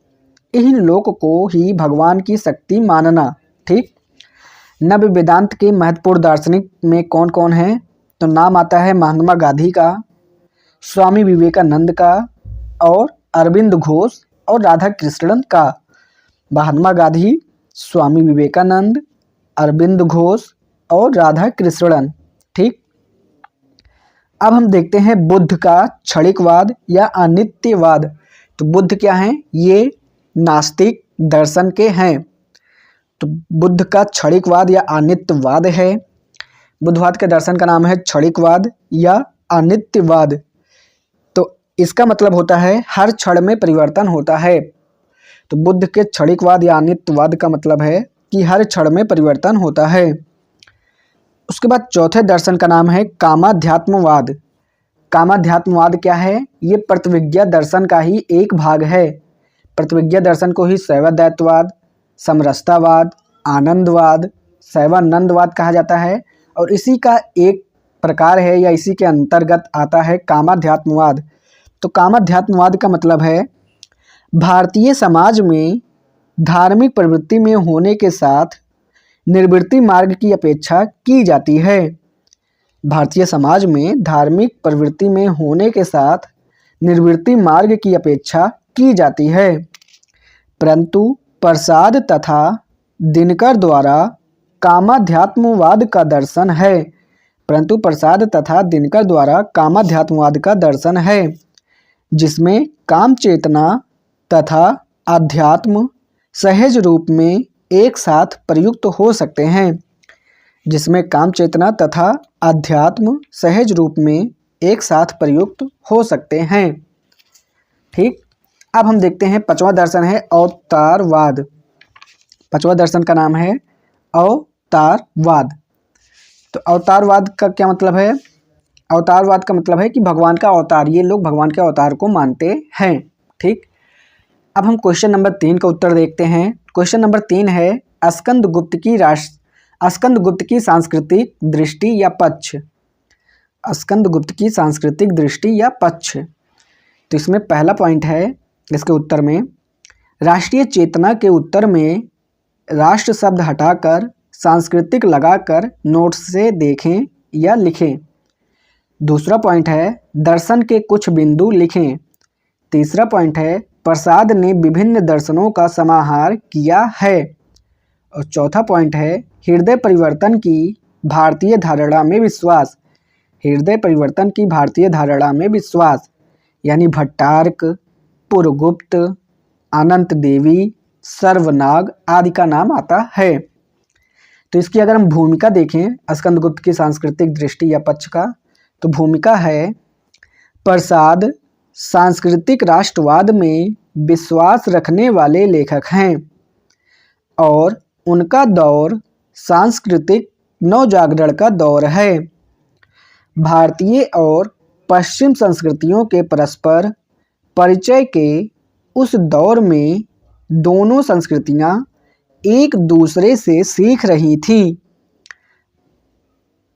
इहलोक को ही भगवान की शक्ति मानना। ठीक, नव्य वेदांत के महत्वपूर्ण दार्शनिक में कौन कौन हैं? तो नाम आता है महात्मा गांधी का, स्वामी विवेकानंद का और अरविंद घोष और राधा कृष्णन का। महात्मा गांधी, स्वामी विवेकानंद, अरविंद घोष और राधा कृष्णन। ठीक, अब हम देखते हैं बुद्ध का क्षणिकवाद या अनित्यवाद। तो बुद्ध क्या हैं? ये नास्तिक दर्शन के हैं। तो बुद्ध का क्षणिकवाद या अनित्यवाद है। बुद्धवाद के दर्शन का नाम है क्षणिकवाद या अनित्यवाद। तो इसका मतलब होता है हर क्षण में परिवर्तन होता है। तो बुद्ध के क्षणिकवाद या अनित्यवाद का मतलब है कि हर क्षण में परिवर्तन होता है। उसके बाद चौथे दर्शन का नाम है कामाध्यात्मवाद। कामाध्यात्मवाद क्या है? ये प्रतिविज्ञा दर्शन का ही एक भाग है। प्रतिविज्ञा दर्शन को ही शैवाद्वैतवाद, समरसतावाद, आनंदवाद, शैवानंदवाद कहा जाता है और इसी का एक प्रकार है या इसी के अंतर्गत आता है कामाध्यात्मवाद। तो कामाध्यात्मवाद का मतलब है भारतीय समाज में धार्मिक प्रवृत्ति में होने के साथ निर्वृत्ति मार्ग की अपेक्षा की जाती है। भारतीय समाज में धार्मिक प्रवृत्ति में होने के साथ निर्वृत्ति मार्ग की अपेक्षा की जाती है, परंतु प्रसाद तथा दिनकर द्वारा कामाध्यात्मवाद का दर्शन है। परंतु प्रसाद तथा दिनकर द्वारा कामाध्यात्मवाद का दर्शन है, जिसमें काम चेतना तथा अध्यात्म सहज रूप में एक साथ प्रयुक्त हो सकते हैं। जिसमें काम चेतना तथा अध्यात्म सहज रूप में एक साथ प्रयुक्त हो सकते हैं। ठीक, अब हम देखते हैं पांचवा दर्शन है अवतारवाद। पांचवा दर्शन का नाम है अवतारवाद। तो अवतारवाद का क्या मतलब है? अवतारवाद का मतलब है कि भगवान का अवतार, ये लोग भगवान के अवतार को मानते हैं। ठीक, अब हम क्वेश्चन नंबर 3 का उत्तर देखते हैं। क्वेश्चन नंबर 3 है स्कंदगुप्त की सांस्कृतिक दृष्टि या पक्ष। स्कंदगुप्त की सांस्कृतिक दृष्टि या पक्ष। तो इसमें पहला पॉइंट है इसके उत्तर में, राष्ट्रीय चेतना के उत्तर में राष्ट्र शब्द हटाकर सांस्कृतिक लगाकर नोट्स से देखें या लिखें। दूसरा पॉइंट है दर्शन के कुछ बिंदु लिखें। तीसरा पॉइंट है प्रसाद ने विभिन्न दर्शनों का समाहार किया है। और चौथा पॉइंट है हृदय परिवर्तन की भारतीय धारणा में विश्वास। हृदय परिवर्तन की भारतीय धारणा में विश्वास, यानी भट्टार्क, पुरगुप्त, अनंत देवी, सर्वनाग आदि का नाम आता है। तो इसकी अगर हम भूमिका देखें स्कंदगुप्त की सांस्कृतिक दृष्टि या पक्ष का, तो भूमिका है प्रसाद सांस्कृतिक राष्ट्रवाद में विश्वास रखने वाले लेखक हैं और उनका दौर सांस्कृतिक नवजागरण का दौर है। भारतीय और पश्चिम संस्कृतियों के परस्पर परिचय के उस दौर में दोनों संस्कृतियां एक दूसरे से सीख रही थीं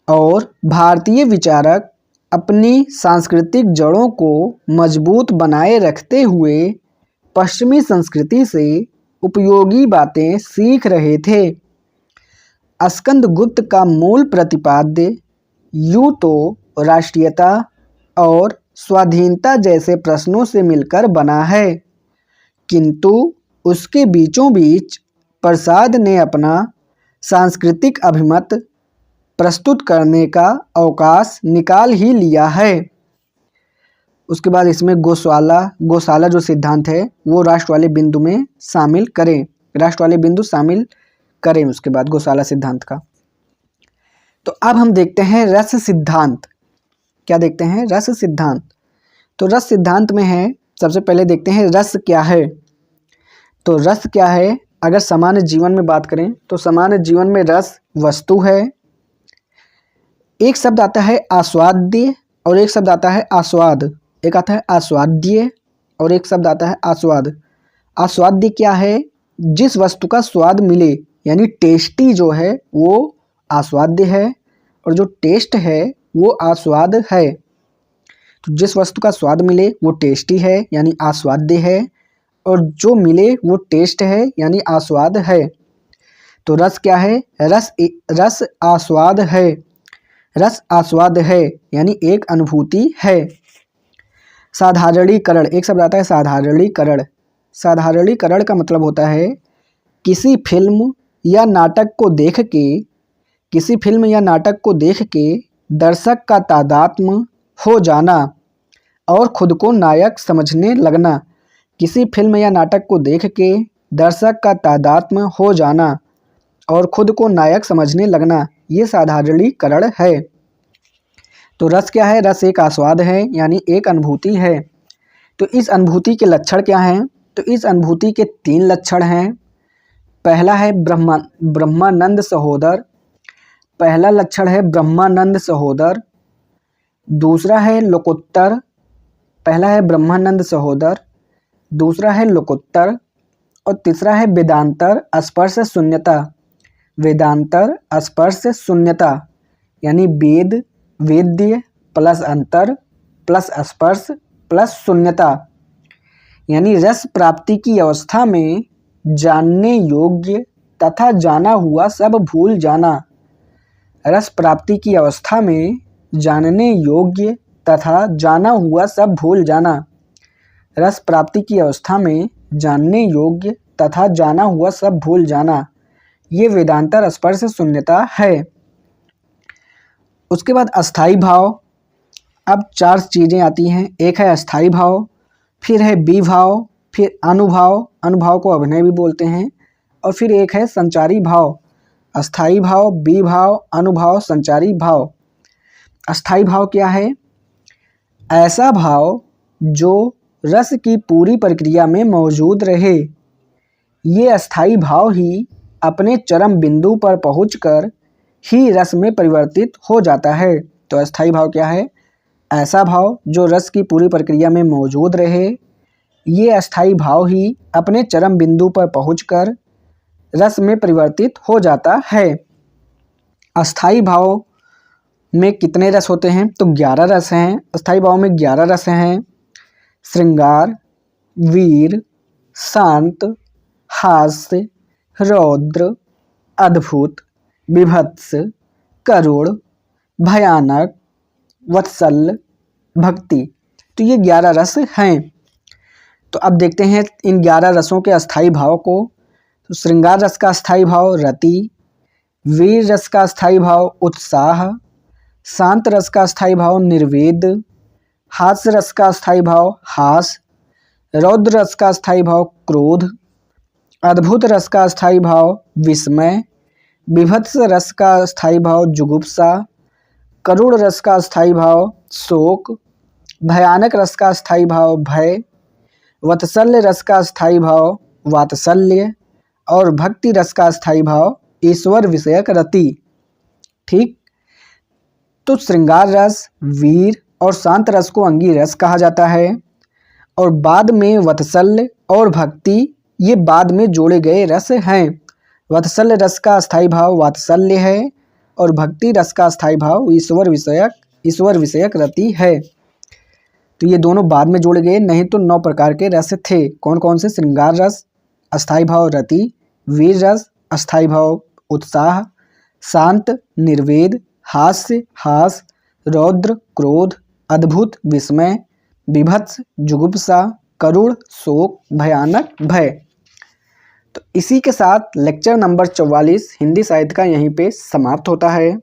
और भारतीय विचारक अपनी सांस्कृतिक जड़ों को मजबूत बनाए रखते हुए पश्चिमी संस्कृति से उपयोगी बातें सीख रहे थे। स्कंदगुप्त का मूल प्रतिपाद्य यूं तो राष्ट्रीयता और स्वाधीनता जैसे प्रश्नों से मिलकर बना है, किंतु उसके बीचों बीच प्रसाद ने अपना सांस्कृतिक अभिमत प्रस्तुत करने का अवकाश निकाल ही लिया है। उसके बाद इसमें गोशाला जो सिद्धांत है वो राष्ट्र वाले बिंदु में शामिल करें, राष्ट्र वाले बिंदु शामिल करें उसके बाद गोशाला सिद्धांत का। तो अब हम देखते हैं रस सिद्धांत। क्या देखते हैं? रस सिद्धांत। तो रस सिद्धांत में है, सबसे पहले देखते हैं रस क्या है। तो रस क्या है? अगर सामान्य जीवन में बात करें तो सामान्य जीवन में रस वस्तु है। एक शब्द आता है आस्वाद्य और एक शब्द आता है आस्वाद। एक आता है आस्वाद्य और एक शब्द आता है आस्वाद। आस्वाद्य क्या है? जिस वस्तु का स्वाद मिले, यानी टेस्टी जो है वो आस्वाद्य है और जो टेस्ट है वो आस्वाद है। तो जिस वस्तु का स्वाद मिले वो टेस्टी है यानी आस्वाद्य है, और जो मिले वो टेस्ट है यानी आस्वाद है। तो रस क्या है? रस आस्वाद है। रस आस्वाद है यानी एक अनुभूति है। साधारणीकरण, एक शब्द आता है साधारणीकरण। साधारणीकरण का मतलब होता है किसी फिल्म या नाटक को देख के दर्शक का तादात्म्य हो जाना और खुद को नायक समझने लगना। किसी फिल्म या नाटक को देख के दर्शक का तादात्म्य हो जाना और खुद को नायक समझने लगना, ये साधारणीकरण है। तो रस क्या है? रस एक आस्वाद है यानी एक अनुभूति है। तो इस अनुभूति के लक्षण क्या हैं? तो इस अनुभूति के 3 लक्षण हैं। पहला है ब्रह्मानंद सहोदर। पहला लक्षण है ब्रह्मानंद सहोदर। दूसरा है लोकोत्तर। पहला है ब्रह्मानंद सहोदर, दूसरा है लोकोत्तर और तीसरा है वेदांतर स्पर्श शून्यता। वेदांतर स्पर्श शून्यता यानी वेद्य प्लस अंतर प्लस स्पर्श प्लस शून्यता, यानी रस प्राप्ति की अवस्था में जानने योग्य तथा जाना हुआ सब भूल जाना। रस प्राप्ति की अवस्था में जानने योग्य तथा जाना हुआ सब भूल जाना। रस प्राप्ति की अवस्था में जानने योग्य तथा जाना हुआ सब भूल जाना, ये वेदांतर स्पर्श शून्यता है। उसके बाद अस्थाई भाव। अब 4 चीज़ें आती हैं। एक है अस्थाई भाव, फिर है विभाव, फिर अनुभाव, अनुभाव को अभिनय भी बोलते हैं, और फिर एक है संचारी भाव। अस्थाई भाव, विभाव, अनुभाव, संचारी भाव। अस्थाई भाव क्या है? ऐसा भाव जो रस की पूरी प्रक्रिया में मौजूद रहे। ये अस्थाई भाव ही अपने चरम बिंदु पर पहुंचकर ही रस में परिवर्तित हो जाता है। तो अस्थाई भाव क्या है? ऐसा भाव जो रस की पूरी प्रक्रिया में मौजूद रहे। ये अस्थाई भाव ही अपने चरम बिंदु पर पहुंचकर रस में परिवर्तित हो जाता है। अस्थाई भाव में कितने रस होते हैं? तो 11 रस हैं। अस्थाई भाव में 11 रस हैं। श्रृंगार, वीर, शांत, हास्य, रौद्र, अद्भुत, विभत्स, करुण, भयानक, वत्सल, भक्ति। तो ये 11 रस हैं। तो अब देखते हैं इन 11 रसों के अस्थाई भाव को। तो श्रृंगार रस का अस्थाई भाव रति, वीर रस का अस्थाई भाव उत्साह, शांत रस का अस्थाई भाव निर्वेद, हास्य रस का अस्थाई भाव हास, रौद्र रस का अस्थाई भाव क्रोध, अद्भुत रस का अस्थाई भाव विस्मय, विभत्स रस का अस्थाई भाव जुगुप्सा, करुण रस का अस्थाई भाव शोक, भयानक रस का अस्थाई भाव भय, वत्सल्य रस का अस्थाई भाव वात्सल्य और भक्ति रस का अस्थाई भाव ईश्वर विषयक रति। ठीक। तो श्रृंगार रस, वीर और शांत रस को अंगी रस कहा जाता है। और बाद में वत्सल्य और भक्ति ये बाद में जोड़े गए रस हैं। वत्सल्य रस का स्थायी भाव वात्सल्य है और भक्ति रस का स्थायी भाव ईश्वर विषयक रति है। तो ये दोनों बाद में जोड़े गए, नहीं तो 9 प्रकार के रस थे। कौन कौन से? श्रृंगार रस अस्थायी भाव रति, वीर रस अस्थायी भाव उत्साह, शांत निर्वेद, हास्य हास, रौद्र क्रोध, अद्भुत विस्मय, विभत्स जुगुप्सा, करुण शोक, भयानक भय। तो इसी के साथ लेक्चर नंबर 44 हिंदी साहित्य का यहीं पे समाप्त होता है।